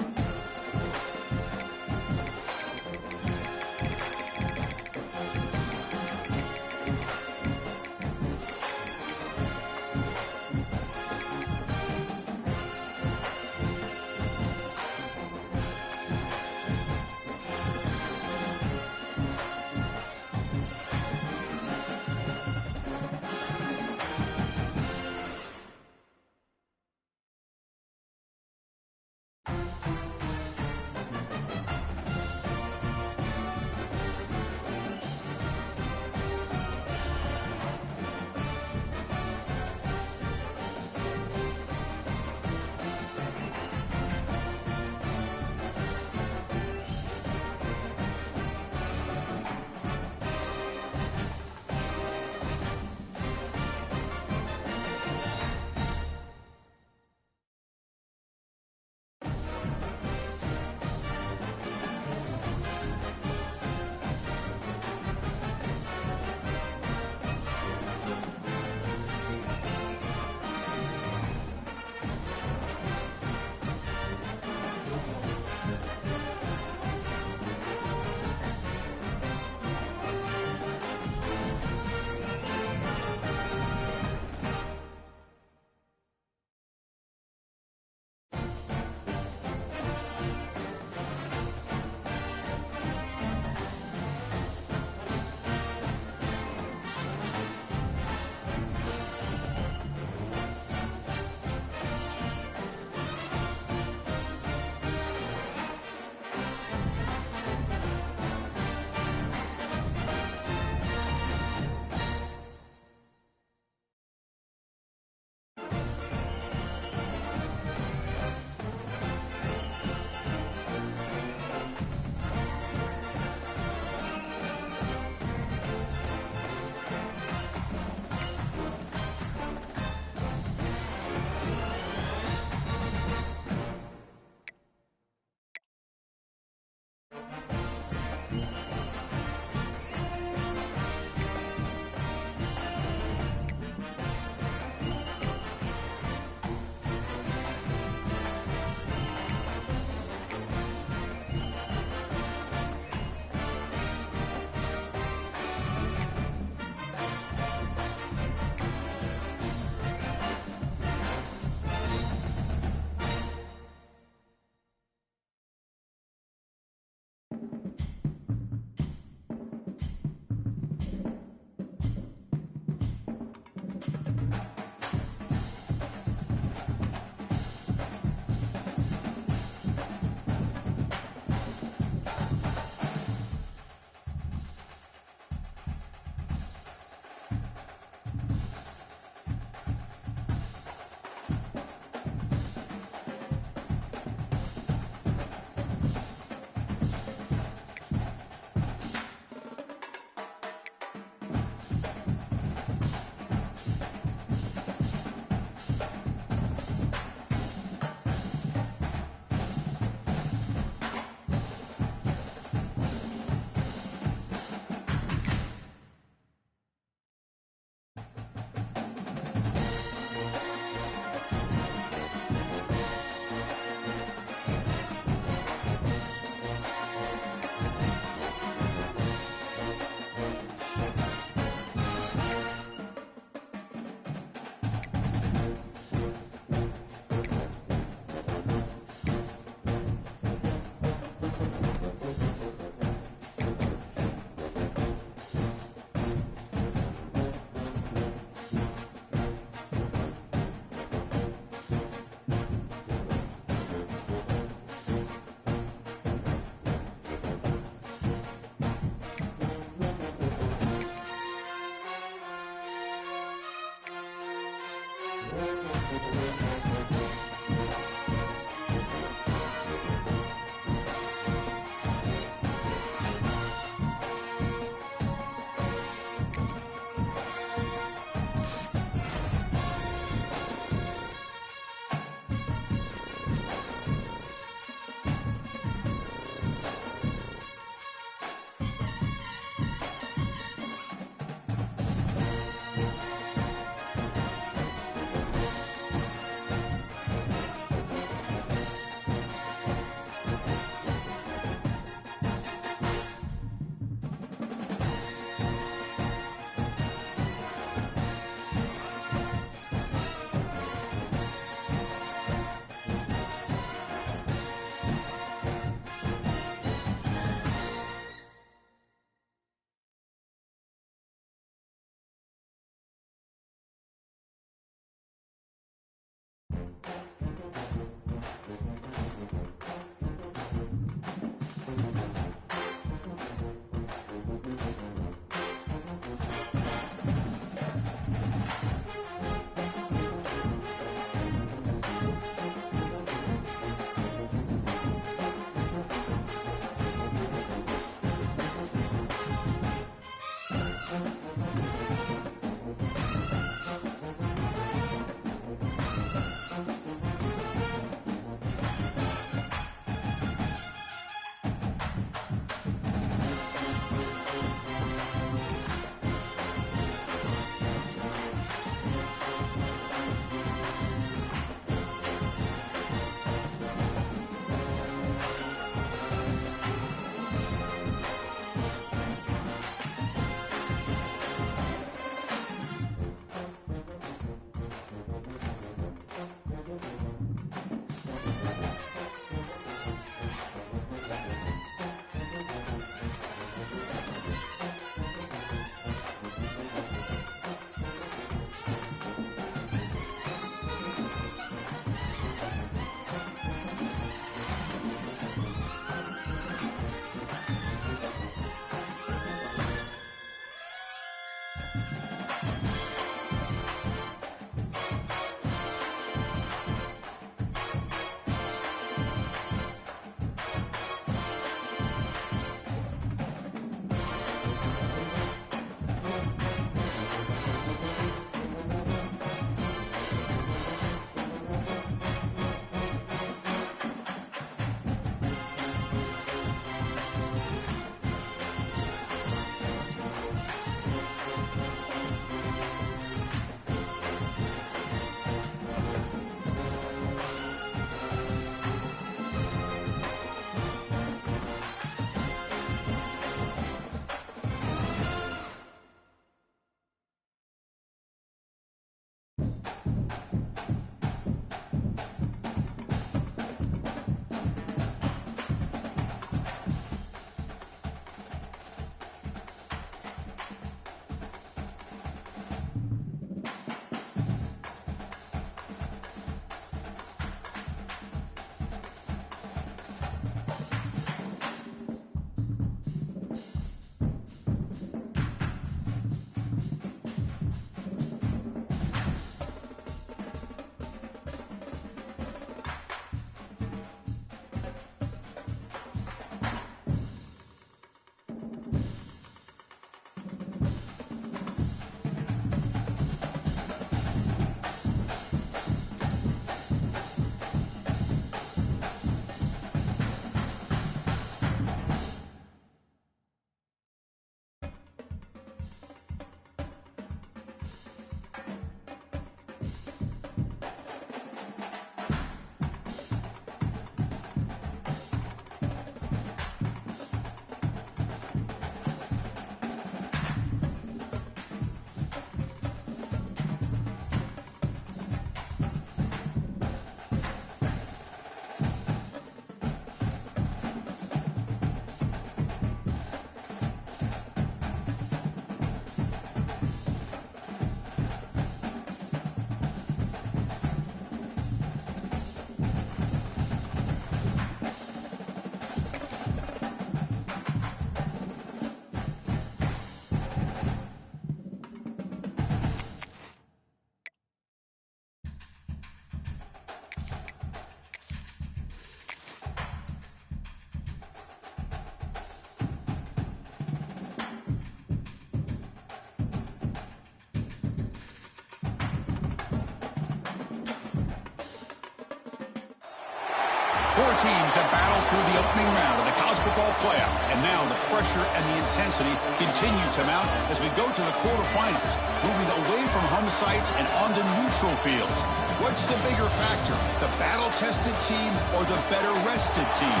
Four teams have battled through the opening round of the college football playoff, and now the pressure and the intensity continue to mount as we go to the quarterfinals, moving away from home sites and onto neutral fields. What's the bigger factor, the battle-tested team or the better-rested team?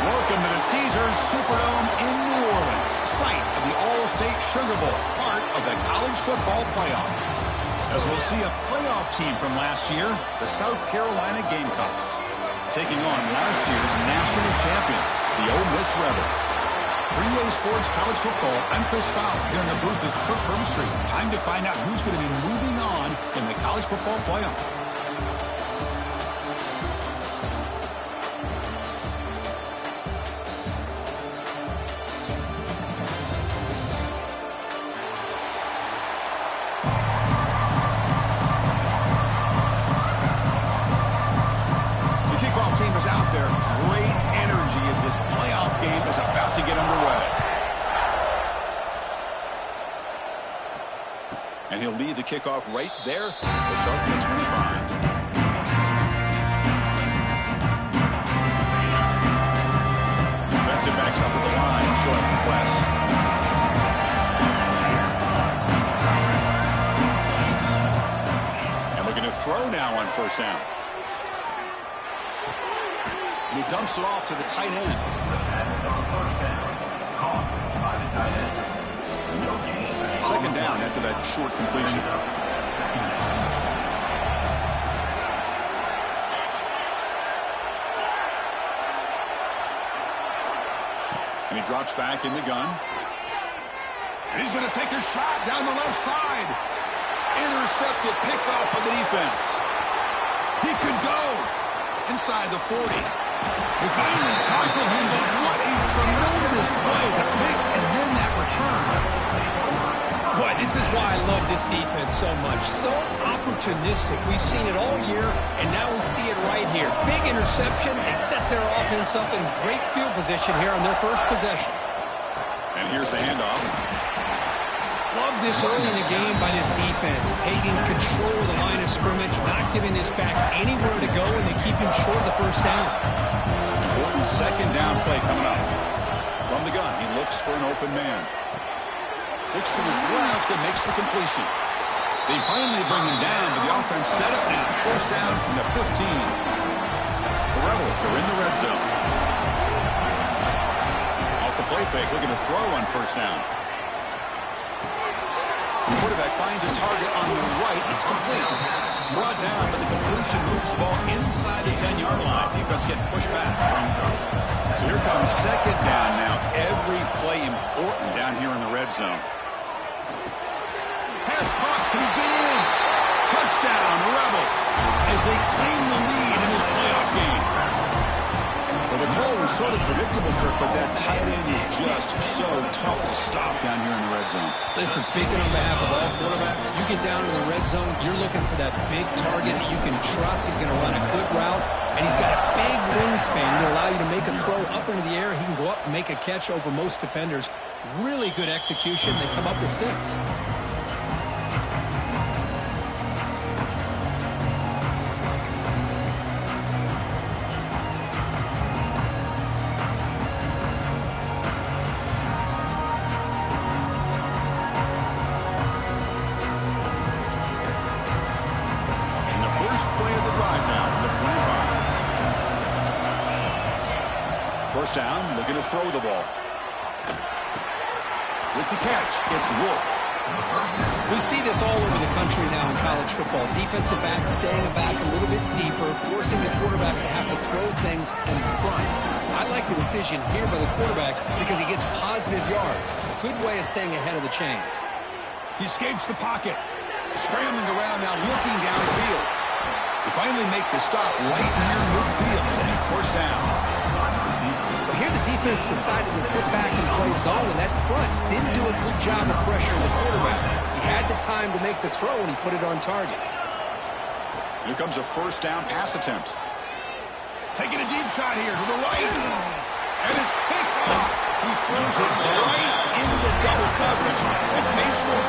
Welcome to the Caesars Superdome in New Orleans, site of the All-State Sugar Bowl, part of the college football playoff. As we'll see a playoff team from last year, the South Carolina Gamecocks, taking on last year's national champions, the Ole Miss Rebels. For EA Sports College Football, I'm Chris Fowler here in the booth with Kirk Herbstreit. Time to find out who's going to be moving on in the college football playoff. And he'll lead the kickoff right there. We'll start from the 25. Defensive backs up at the line, showing the press. And looking to throw now on first down. And he dumps it off to the tight end. Second down after that short completion. And he drops back in the gun. And he's going to take a shot down the left side. Intercepted, picked off by the defense. He could go inside the 40. They finally tackle him, but what a tremendous play. The pick and then that return. Boy, this is why I love this defense so much. So opportunistic. We've seen it all year, and now we see it right here. Big interception. They set their offense up in great field position here on their first possession. And here's the handoff. Love this early in the game by this defense, taking control of the line of scrimmage, not giving this back anywhere to go, and they keep him short of the first down. Important second down play coming up. From the gun, he looks for an open man. Looks to his left and makes the completion. They finally bring him down, but the offense set up now. First down from the 15. The Rebels are in the red zone. Off the play fake, looking to throw on first down. The quarterback finds a target on the right. It's complete. Brought down, but the completion moves the ball inside the 10-yard line. Defense getting pushed back. So here comes second down now. Every play important down here in the red zone. Pass caught. Can he get in? Touchdown, Rebels, as they claim the lead in this playoff game. Well, the call was sort of predictable, Kirk, but that tight end is just so tough to stop down here in the red zone. Listen, speaking on behalf of all quarterbacks, you get down in the red zone, you're looking for that big target that you can trust. He's going to run a good route, and he's got a big wingspan to allow you to make a throw up into the air. He can go up and make a catch over most defenders. Really good execution. They come up with 6. First down, looking to throw the ball. With the catch, it's Wolf. We see this all over the country now in college football. Defensive backs staying back a little bit deeper, forcing the quarterback to have to throw things in front. I like the decision here by the quarterback because he gets positive yards. It's a good way of staying ahead of the chains. He escapes the pocket. Scrambling around now, looking downfield. They finally make the stop right near midfield. And first down. Here the defense decided to sit back and play zone, and that front didn't do a good job of pressuring the quarterback. He had the time to make the throw, and he put it on target. Here comes a first down pass attempt. Taking a deep shot here to the right. And it's picked off. He throws it right into double coverage. And Mason,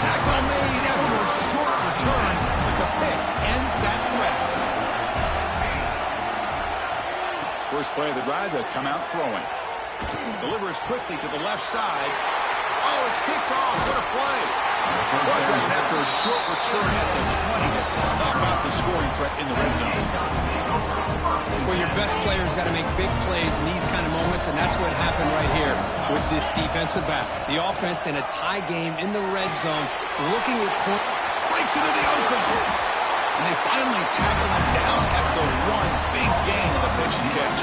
tackle made after a short return, but the pick ends that threat. First play of the drive, they'll come out throwing. Delivers quickly to the left side. Oh, it's picked off. What a play. Brought down after a short return at the 20 to snuff out the scoring threat in the red zone. Well, your best player's got to make big plays in these kind of moments, and that's what happened right here with this defensive back. The offense in a tie game in the red zone, looking at point. Breaks into the open. And they finally tackle him down at the one. Big gain in the pitch and catch.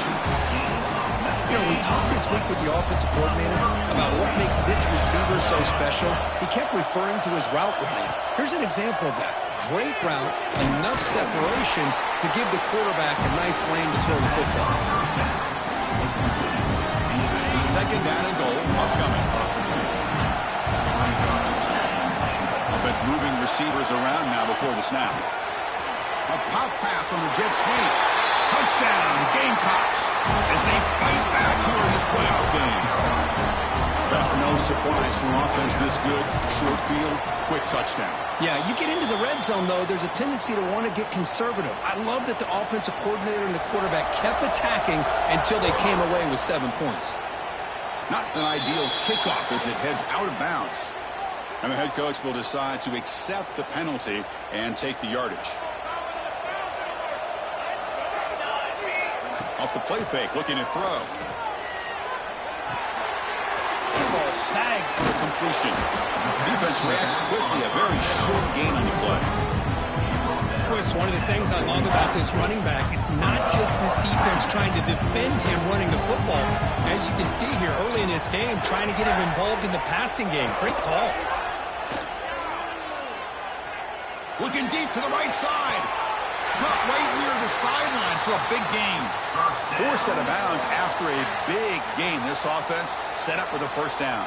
You know, we talked this week with the offensive coordinator about what makes this receiver so special. He kept referring to his route running. Here's an example of that. Great route, enough separation to give the quarterback a nice lane to throw the football. Second down and goal, upcoming. Offense moving receivers around now before the snap. A pop pass on the jet sweep. Touchdown, Gamecocks, as they fight back here in this playoff game. Well, no surprise from offense this good. Short field, quick touchdown. Yeah, you get into the red zone, though, there's a tendency to want to get conservative. I love that the offensive coordinator and the quarterback kept attacking until they came away with 7 points. Not an ideal kickoff as it heads out of bounds. And the head coach will decide to accept the penalty and take the yardage. Off the play fake, looking to throw. Ball snagged for a completion. Defense reacts quickly, a very short gain on the play. Boy, it's one of the things I love about this running back. It's not just this defense trying to defend him running the football. As you can see here early in this game, trying to get him involved in the passing game. Great call. Looking deep to the right side. Caught right near the sideline for a big gain. Forced out of bounds after a big gain. This offense set up with a first down.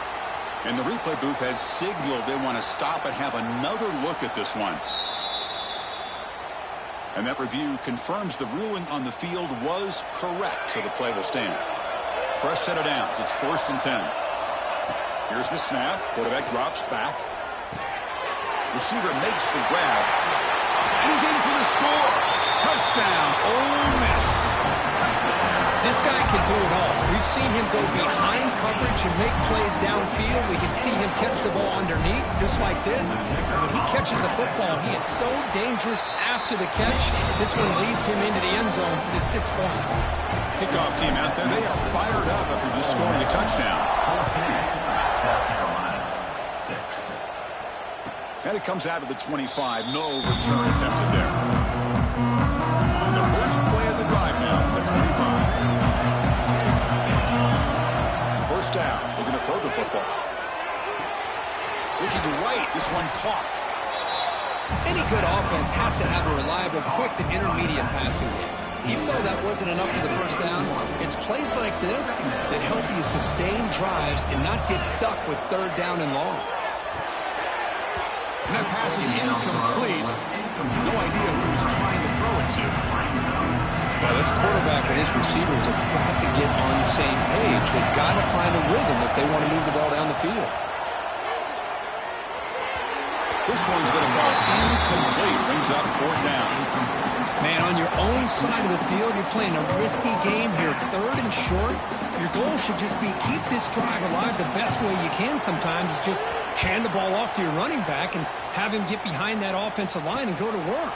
And the replay booth has signaled they want to stop and have another look at this one. And that review confirms the ruling on the field was correct, so the play will stand. Fresh set of downs. It's 1st and 10. Here's the snap. Quarterback drops back. Receiver makes the grab. And he's in for the score. Touchdown, Ole Miss. This guy can do it all. We've seen him go behind coverage and make plays downfield. We can see him catch the ball underneath, just like this. And when he catches the football, he is so dangerous after the catch. This one leads him into the end zone for the 6 points. Kickoff team out there. They are fired up after just scoring a touchdown. And it comes out of the 25. No return attempted there. And the first play of the drive now from the 25. First down. Looking to throw the football. Looking to right. This one caught. Any good offense has to have a reliable, quick to intermediate passing game. Even though that wasn't enough for the first down, it's plays like this that help you sustain drives and not get stuck with 3rd down and long. And that pass is incomplete. No idea who he's trying to throw it to. Now, this quarterback and his receivers have got to get on the same page. They've got to find a rhythm if they want to move the ball down the field. This one's going to fall incomplete. Brings up 4th down. Man, on your own side of the field, you're playing a risky game here. 3rd and short. Your goal should just be keep this drive alive the best way you can sometimes. Is just hand the ball off to your running back and have him get behind that offensive line and go to work.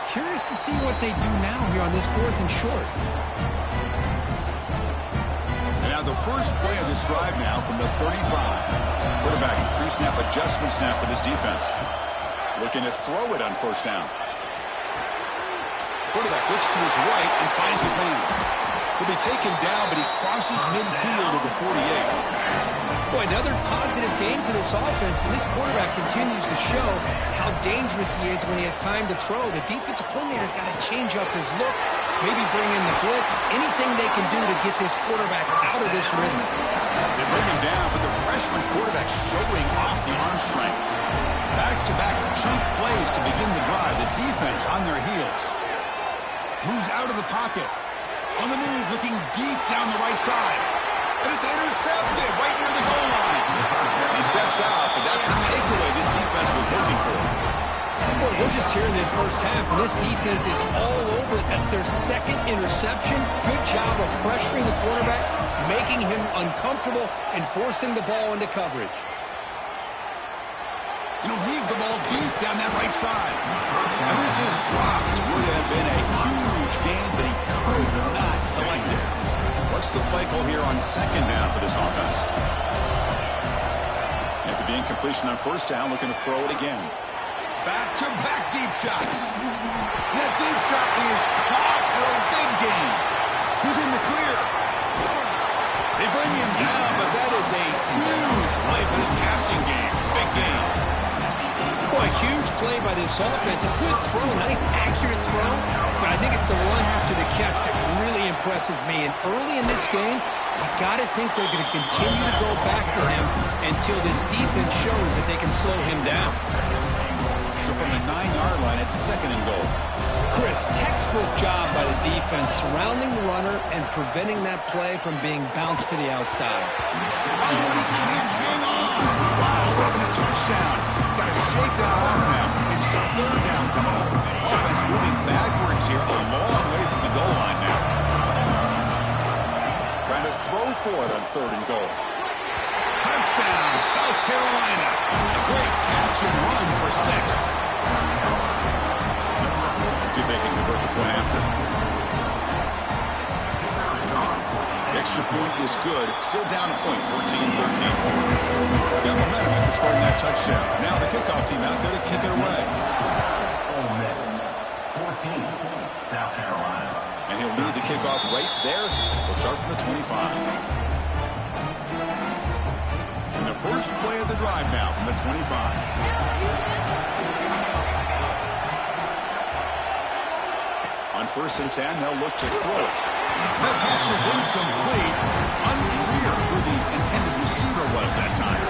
Curious to see what they do now here on this 4th and short. And now the first play of this drive now from the 35. Quarterback pre-snap adjustment snap for this defense. Looking to throw it on 1st down. Quarterback looks to his right and finds his man. He'll be taken down, but he crosses midfield of the 48. Boy, another positive game for this offense, and this quarterback continues to show how dangerous he is when he has time to throw. The defensive coordinator's got to change up his looks, maybe bring in the blitz, anything they can do to get this quarterback out of this rhythm. They bring him down, but the freshman quarterback showing off the arm strength. Back-to-back chunk plays to begin the drive. The defense on their heels. Moves out of the pocket. On the move, looking deep down the right side. And it's intercepted right near the goal line. He steps out, but that's the takeaway this defense was looking for. Boy, We're just here in this first half, and this defense is all over it. That's their second interception. Good job of pressuring the quarterback, making him uncomfortable, and forcing the ball into coverage. Heave the ball deep down that right side. And this is dropped. Would have been a huge gain, but he could not collect it. What's the play call here on second down for this offense? After the incompletion on first down, looking to throw it again. Back-to-back deep shots. That deep shot is caught for a big gain. Who's in the clear? They bring him down, but that is a huge play for this passing game. Big game. Boy, a huge play by this offense. A good throw, nice accurate throw. But I think it's the run after the catch that really impresses me. And early in this game, you got to think they're going to continue to go back to him until this defense shows that they can slow him down. So from the 9-yard line, it's second and goal. Chris, textbook job by the defense surrounding the runner and preventing that play from being bounced to the outside. Oh, and he can't hang on. Wow, grabbing a touchdown. Got to shake that off now. It's third down coming up. Offense moving backwards here, a long way from the goal line now. Trying to throw for it on third and goal. Touchdown, South Carolina. A great catch and run for 6. See if they can convert the point after. The extra point is good. Still down a point, 14-13. Got momentum after scoring that touchdown. Now the kickoff team out there to kick it away. Ole Miss, 14, South Carolina. And he'll lead the kickoff right there. We'll start from the 25. And the first play of the drive now from the 25. On 1st and 10, they'll look to throw it. That pass is incomplete. Unclear who the intended receiver was that time.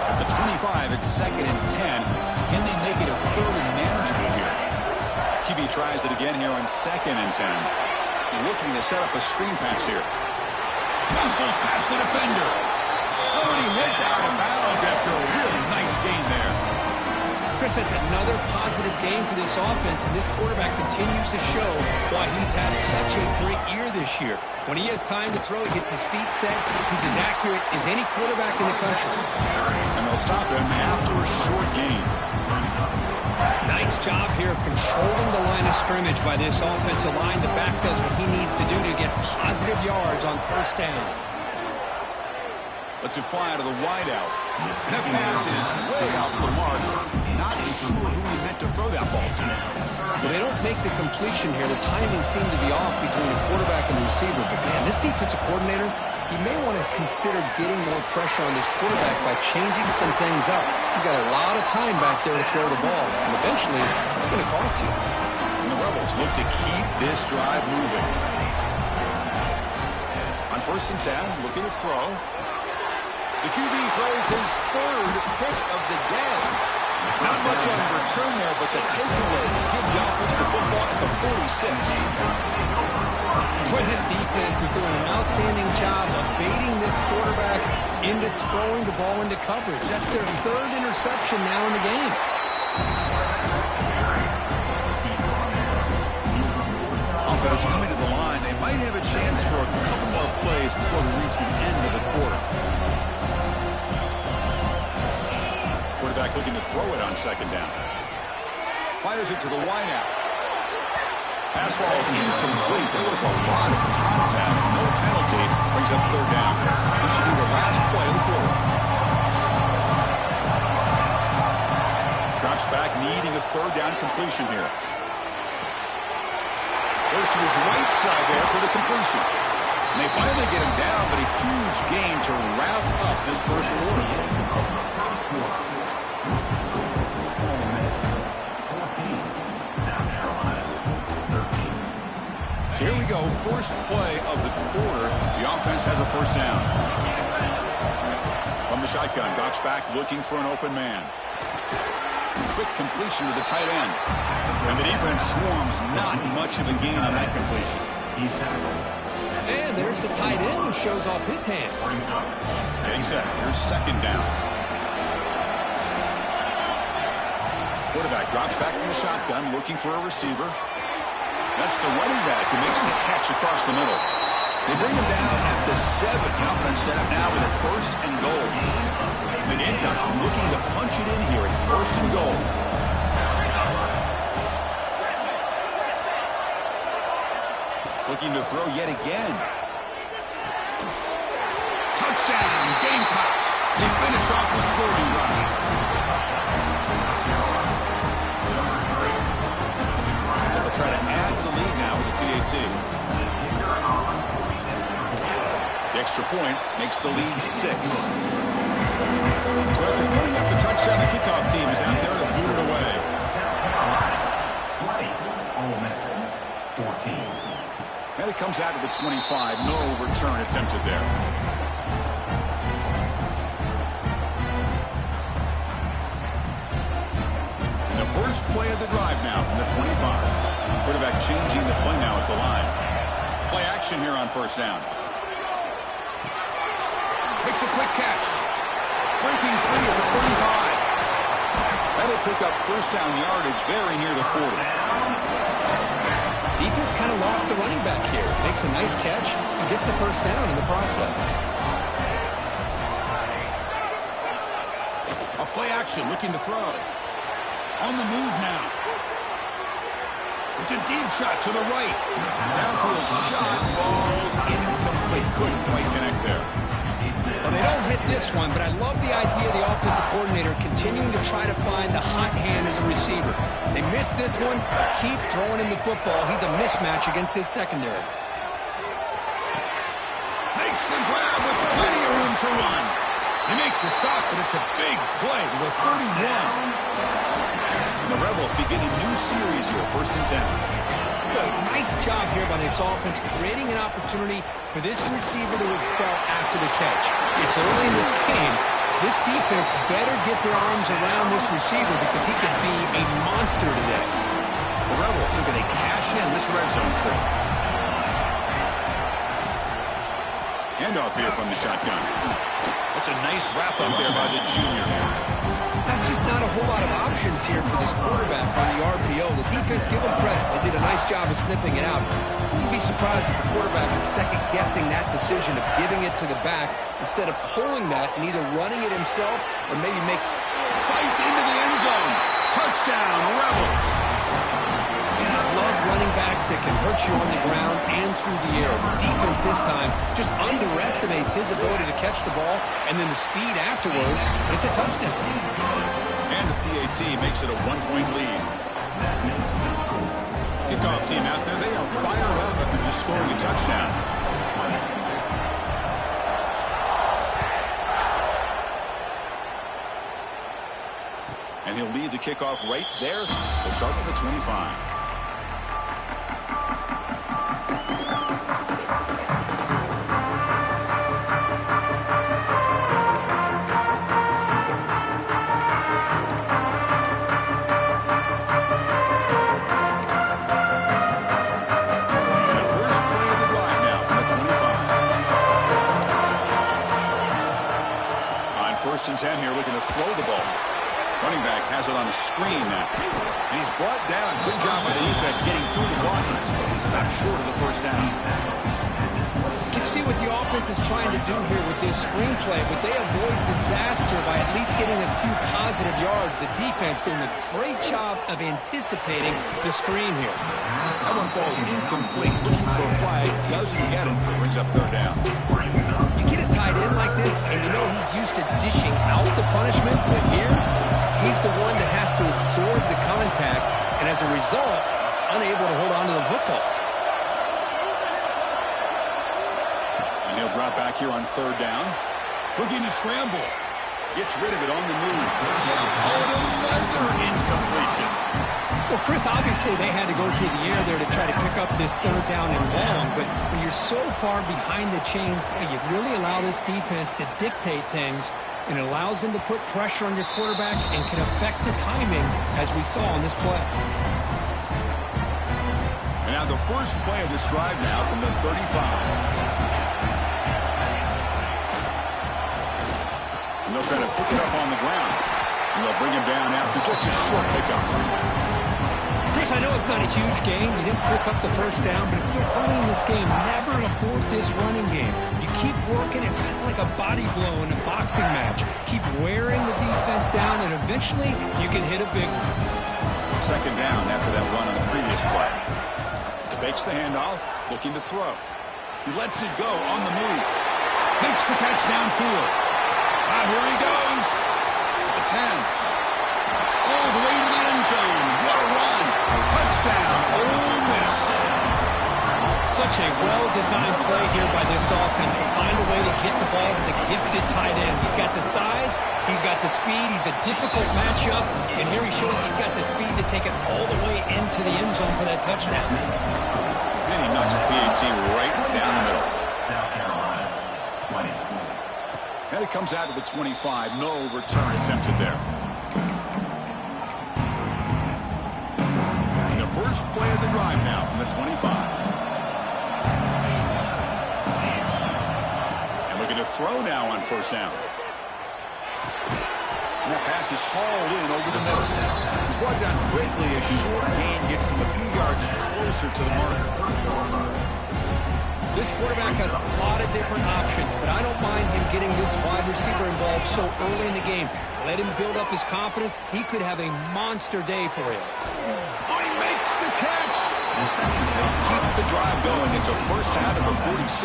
At the 25, it's 2nd and 10. Can they make it a 3rd and manageable here? QB tries it again here on 2nd and 10. Looking to set up a screen pass here. Muscles past the defender. Oh, and he heads out of bounds after a really nice gain there. Chris, that's another positive game for this offense, and this quarterback continues to show why he's had such a great year this year. When he has time to throw, he gets his feet set. He's as accurate as any quarterback in the country. And they'll stop him after a short gain. Nice job here of controlling the line of scrimmage by this offensive line. The back does what he needs to do to get positive yards on 1st down. Lets it fly out of the wideout. And that pass is way off the mark. Not sure who he meant to throw that ball to. Well, they don't make the completion here. The timing seemed to be off between the quarterback and the receiver. But, man, this defensive coordinator, he may want to consider getting more pressure on this quarterback by changing some things up. You've got a lot of time back there to throw the ball. And eventually, it's going to cost you. And the Rebels look to keep this drive moving. On 1st and 10, looking to throw. The QB throws his 3rd pick of the day. Not much on the return there, but the takeaway will give the offense the football at the 46. Boy, this defense is doing an outstanding job of baiting this quarterback into throwing the ball into coverage. That's their 3rd interception now in the game. Offense coming to the line. They might have a chance for a couple more plays before we reach the end of the quarter. Quarterback looking to throw it on 2nd down. Fires it to the wideout. Pass ball is incomplete. There was a lot of contact. No penalty. Brings up 3rd down. This should be the last play of the quarter. Drops back, needing a 3rd down completion here. Goes to his right side there for the completion. And they finally get him down, but a huge gain to wrap up this first quarter. So here we go, first play of the quarter. The offense has a 1st down. From the shotgun, drops back looking for an open man. Quick completion to the tight end. And the defense swarms, not much of a gain on that completion. And there's the tight end who shows off his hands. Getting set. Here's second down. Quarterback drops back from the shotgun, looking for a receiver. That's the running back who makes the catch across the middle. They bring him down at the 7. The offense set up now with a first and goal. The Gamecocks looking to punch it in here. It's first and goal. Looking to throw yet again. Touchdown, Gamecocks. They finish off the scoring run. They'll try to add to the lead now with the PAT. The extra point makes the lead 6. So after putting up the touchdown, the kickoff team is out there to boot it away. 20, Ole Miss, 14. And it comes out to the 25. No return attempted there. And the first play of the drive now from the 25. Quarterback changing the play now at the line. Play action here on first down. Makes a quick catch. Breaking free at the 35. That'll pick up first down yardage very near the 40. Defense kind of lost the running back here. Makes a nice catch and gets the first down in the process. A play action looking to throw. On the move now. It's a deep shot to the right. Downfield shot falls incomplete. Couldn't quite connect there. Well, they don't hit this one, but I love the idea of the offensive coordinator continuing to try to find the hot hand as a receiver. They missed this one, but keep throwing him the football. He's a mismatch against his secondary. Makes the grab with plenty of room to run. They make the stop, but it's a big play to the 31. And the Rebels begin a new series here, first and 10. Boy, nice job here by this offense, creating an opportunity for this receiver to excel after the catch. It's early in this game, so this defense better get their arms around this receiver because he could be a monster today. The Rebels are going to cash in this red zone trip. Handoff here from the shotgun. That's a nice wrap-up there by the junior. That's just not a whole lot of options here for this quarterback on the RPO. The defense, give them credit. They did a nice job of sniffing it out. You'd be surprised if the quarterback is second-guessing that decision of giving it to the back instead of pulling that and either running it himself or maybe make... Fights into the end zone. Touchdown, Rebels. And I love running backs that can hurt you on the ground and through the air. The defense this time just underestimates his ability to catch the ball, and then the speed afterwards, it's a touchdown. And the PAT makes it a 1-point lead. Kickoff team out there, they are fired up after just scoring a touchdown. And he'll lead the kickoff right there. They'll start with the 25. First and 10 here, looking to throw the ball. Running back has it on a screen now. And he's brought down. Good job by the defense getting through the blockers. He stopped short of the first down. You can see what the offense is trying to do here with this screenplay, but they avoid disaster by at least getting a few positive yards. The defense doing a great job of anticipating the screen here. That one falls incomplete. Looking for a flag. Doesn't get it. Brings up third down. You get a tight end like this, and you know he's used to dishing out the punishment, but here, he's the one that has to absorb the contact, and as a result, he's unable to hold on to the football. And he'll drop back here on third down. Looking to scramble. Gets rid of it on the move. Oh, and another incompletion. Well, Chris, obviously they had to go through the air there to try to pick up this third down and long, but when you're so far behind the chains, boy, you really allow this defense to dictate things, and it allows them to put pressure on your quarterback and can affect the timing, as we saw on this play. And Now the first play of this drive now from the 35. And they'll try to pick it up on the ground. And they'll bring him down after just a short pickup. Chris, I know it's not a huge game. You didn't pick up the first down, but it's still early in this game. Never abort this running game. You keep working. It's kind of like a body blow in a boxing match. Keep wearing the defense down, and eventually you can hit a big one. Second down after that run on the previous play. Fakes the handoff, looking to throw. He lets it go on the move. Makes the catch downfield. Here he goes. The 10. All the way to the end zone. What a run. Touchdown, Ole Miss. Such a well-designed play here by this offense to find a way to get the ball to the gifted tight end. He's got the size, he's got the speed, he's a difficult matchup, and here he shows he's got the speed to take it all the way into the end zone for that touchdown. And he knocks the PAT right down the middle. South Carolina, 20. And it comes out to the 25. No return attempted there. And the first play of the drive now from the 25. To throw now on first down. And that pass is hauled in over the middle. It's brought down quickly. A short gain gets them a few yards closer to the mark. This quarterback has a lot of different options, but I don't mind him getting this wide receiver involved so early in the game. Let him build up his confidence. He could have a monster day for him. Oh, he makes the catch. They keep the drive going. It's a first down of the 46.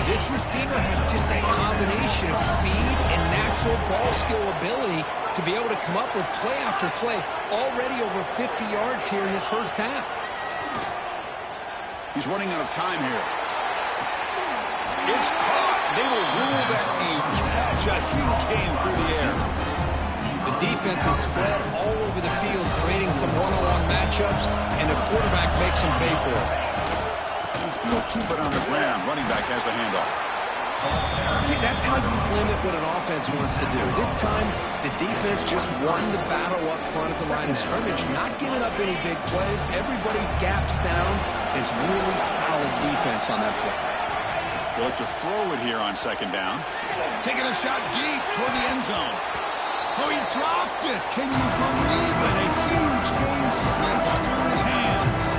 This receiver has just that combination of speed and natural ball skill ability to be able to come up with play after play. Already over 50 yards here in this first half. He's running out of time here. It's caught. They will rule that a catch. A huge game through the air. The defense is spread all over the field, creating some one-on-one matchups, and the quarterback makes them pay for it. He'll keep it on the ground. Running back has the handoff. See, that's how you limit what an offense wants to do. This time, the defense just won the battle up front at the line of scrimmage, not giving up any big plays. Everybody's gap sound. It's really solid defense on that play. They look to throw it here on second down. Taking a shot deep toward the end zone. Oh, he dropped it. Can you believe it? A huge gain slips through his hands.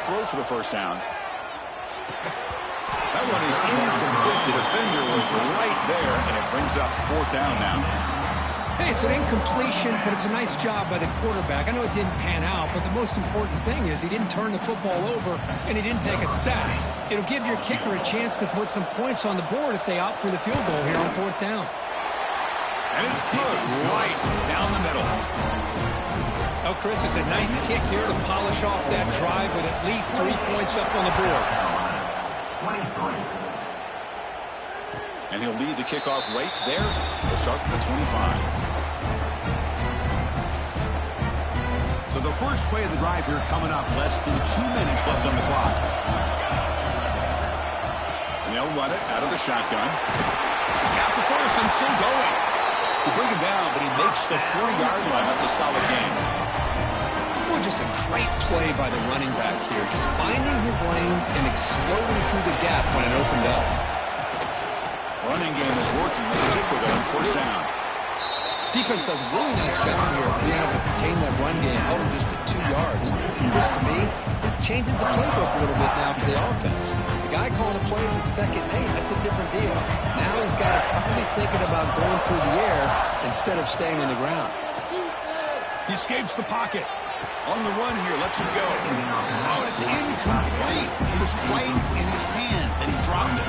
Throw for the first down. That one is incomplete. The defender was right there, and it brings up fourth down now. Hey, it's an incompletion, but it's a nice job by the quarterback. I know it didn't pan out, but the most important thing is he didn't turn the football over, and he didn't take a sack. It'll give your kicker a chance to put some points on the board if they opt for the field goal here on fourth down. And it's good right down the middle. Oh, Chris, it's a nice kick here to polish off that drive with at least 3 points up on the board. And he'll lead the kickoff right there. We'll start from the 25. So the first play of the drive here coming up. Less than 2 minutes left on the clock. And they'll run it out of the shotgun. He's got the first and still going. They bring him down, but he makes the 40-yard line. That's a solid game. Just a great play by the running back here. Just finding his lanes and exploding through the gap when it opened up. Running game is working. Let's stick with it on first down. Defense does a really nice job here of being able to contain that run game. Held him just at 2 yards. This, to me, this changes the playbook a little bit now for the offense. The guy calling the plays at 2nd and 8, that's a different deal. Now he's got to probably thinking about going through the air instead of staying on the ground. He escapes the pocket. On the run here, lets it go. Oh, it's incomplete. It was right in his hands, and he dropped it.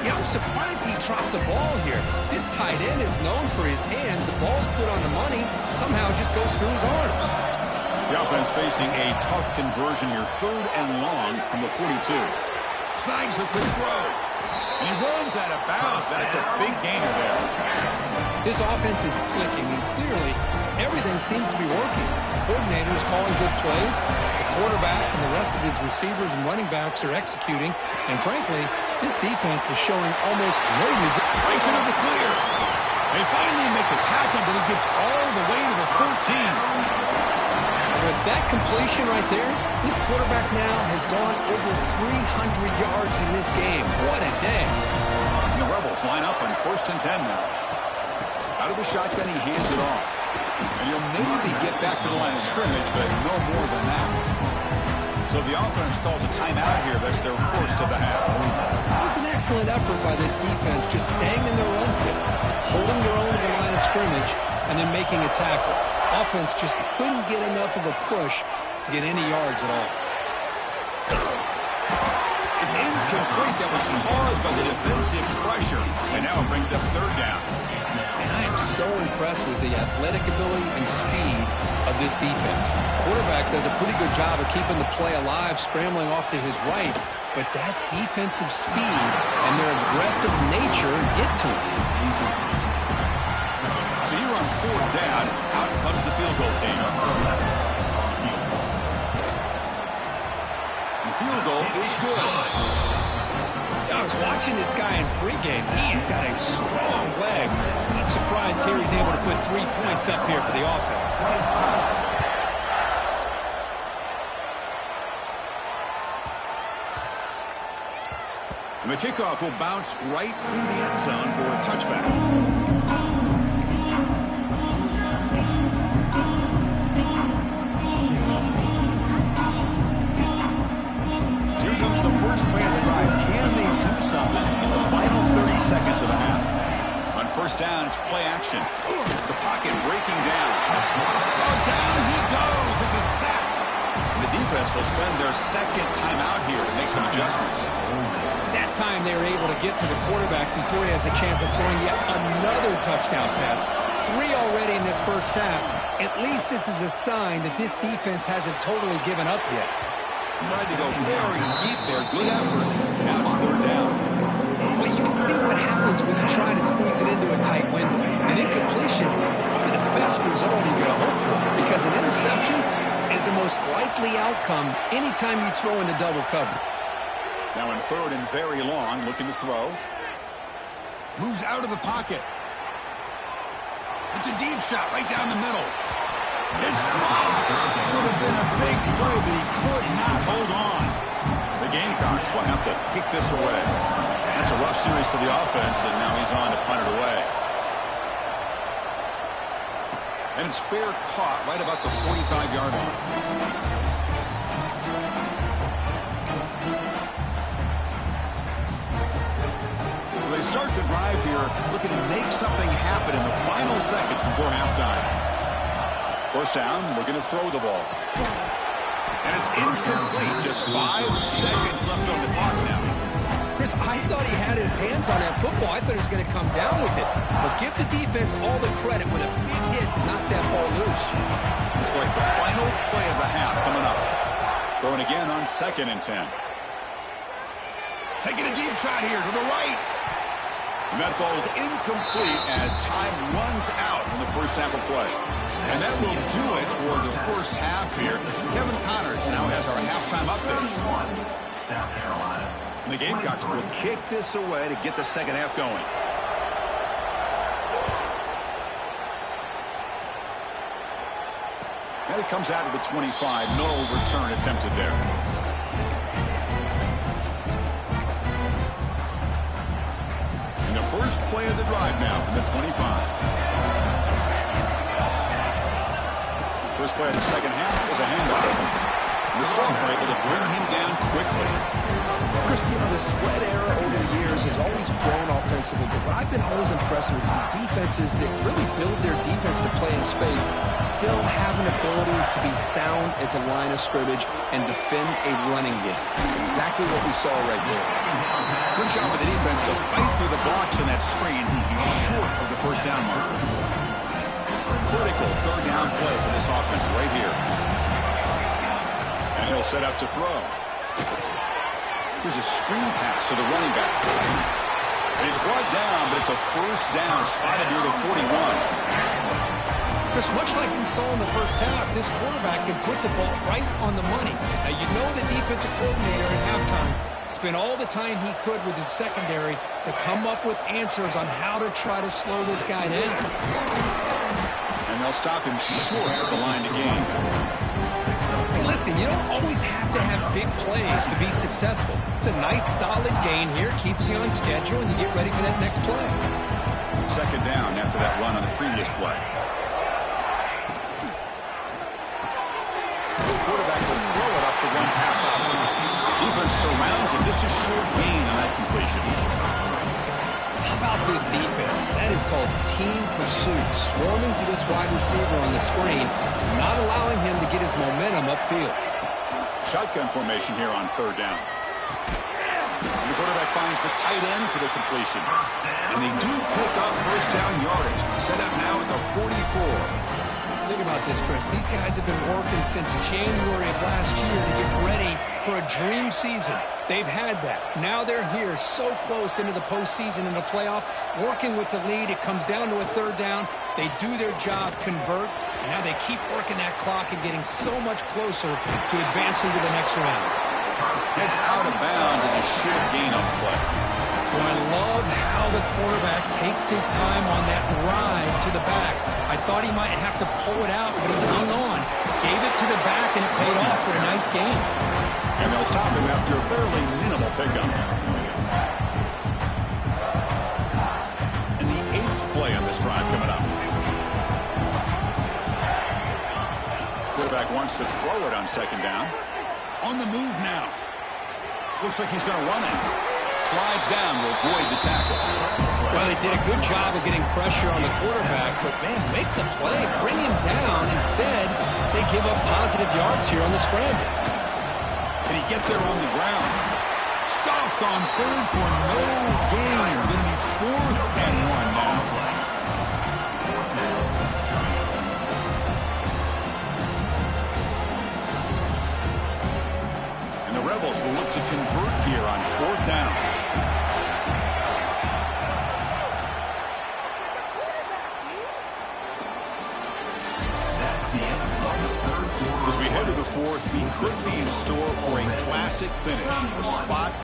Yeah, I'm surprised he dropped the ball here. This tight end is known for his hands. The ball's put on the money. Somehow it just goes through his arms. The offense facing a tough conversion here. 3rd and long from the 42. Snags the quick throw. And he runs out of bounds. That's a big gainer there. This offense is clicking, and clearly everything seems to be working. The coordinator is calling good plays. The quarterback and the rest of his receivers and running backs are executing. And frankly, this defense is showing almost no resistance. Breaks into the clear. They finally make the tackle, but he gets all the way to the 14. With that completion right there, this quarterback now has gone over 300 yards in this game. What a day. And the Rebels line up on 1st and 10 now. Out of the shotgun, he hands it off. And he'll maybe get back to the line of scrimmage, but no more than that. So the offense calls a timeout here. That's their first of the half. It was an excellent effort by this defense, just staying in their run fits, holding their own at the line of scrimmage, and then making a tackle. Offense just couldn't get enough of a push to get any yards at all. It's incomplete. That was caused by the defensive pressure. And now it brings up 3rd down. And I am so impressed with the athletic ability and speed of this defense. Quarterback does a pretty good job of keeping the play alive, scrambling off to his right. But that defensive speed and their aggressive nature get to him. So you're on 4th down. Out comes the field goal team. The field goal is good. I was watching this guy in pregame. He's got a strong leg. I'm surprised here he's able to put 3 points up here for the offense. And the kickoff will bounce right through the end zone for a touchback. The first play of the drive. Can they do something in the final 30 seconds of the half? On 1st down, it's play action. The pocket breaking down. Oh, down he goes. It's a sack. And the defense will spend their 2nd timeout here to make some adjustments. That time they were able to get to the quarterback before he has a chance of throwing yet another touchdown pass. 3 already in this first half. At least this is a sign that this defense hasn't totally given up yet. Tried to go very deep there. Good effort. Now it's 3rd down. Well, you can see what happens when you try to squeeze it into a tight window. An incompletion is probably the best result you're going to hope for, because an interception is the most likely outcome anytime you throw into double coverage. Now in 3rd and very long, looking to throw. Moves out of the pocket. It's a deep shot right down the middle. It's dropped. Would have been a big play that he could not hold on. The Gamecocks will have to kick this away. That's a rough series for the offense, and now he's on to punt it away. And it's fair caught right about the 45-yard line. So they start the drive here, looking to make something happen in the final seconds before halftime. 1st down, we're going to throw the ball. And it's incomplete. Just 5 seconds left on the clock now. Chris, I thought he had his hands on that football. I thought he was going to come down with it. But give the defense all the credit with a big hit to knock that ball loose. Looks like the final play of the half coming up. Throwing again on 2nd and 10. Taking a deep shot here to the right. And that falls incomplete as time runs out in the first half of play. And that will do it for the first half here. Kevin Connors now has our halftime update. South Carolina. And the Gamecocks will kick this away to get the second half going. And it comes out of the 25. No return attempted there. And the first play of the drive now from the 25. First play of the second half was a handoff. The Soft were able to bring him down quickly. Chris, you know, the spread era over the years has always grown offensively, but I've been always impressed with defenses that really build their defense to play in space, still have an ability to be sound at the line of scrimmage and defend a running game. That's exactly what we saw right there. Good job of the defense to fight through the blocks in that screen, short of the first down mark. Critical third down play for this offense right here. And he'll set up to throw. Here's a screen pass to the running back. And he's brought down, but it's a first down spotted near the 41. Chris, much like we saw in the first half, this quarterback can put the ball right on the money. Now, you know the defensive coordinator at halftime spent all the time he could with his secondary to come up with answers on how to try to slow this guy down. And they'll stop him short of the line to gain. Hey, listen, you don't always have to have big plays to be successful. It's a nice, solid gain here. Keeps you on schedule, and you get ready for that next play. Second down after that run on the previous play. The quarterback will throw it off the one pass option. Defense surrounds him. Just a short gain on that completion. How about this defense? That is called team pursuit. Swarming to this wide receiver on the screen, not allowing him to get his momentum upfield. Shotgun formation here on third down. And the quarterback finds the tight end for the completion. And they do pick up first down yardage. Set up now at the 44. Think about this, Chris. These guys have been working since January of last year to get ready for a dream season. They've had that. Now they're here so close into the postseason and the playoff, working with the lead. It comes down to a third down. They do their job, convert, and now they keep working that clock and getting so much closer to advancing to the next round. Heads out of bounds as a short gain on the play. Well, I love how the quarterback takes his time on that ride to the back. I thought he might have to pull it out, but he hung on. Gave it to the back, and it paid off for a nice gain. And they'll stop him after a fairly minimal pickup. And the 8th play on this drive coming up. Quarterback wants to throw it on second down. On the move now. Looks like he's going to run it. Slides down to avoid the tackle. Well, they did a good job of getting pressure on the quarterback, but, man, make the play, bring him down. Instead, they give up positive yards here on the scramble. Can he get there on the ground? Stopped on third for no gain. Going to be 4th and 1 now. And the Rebels will look to convert here on 4th down. As we head to the 4th, we could be in store for a classic finish. A spot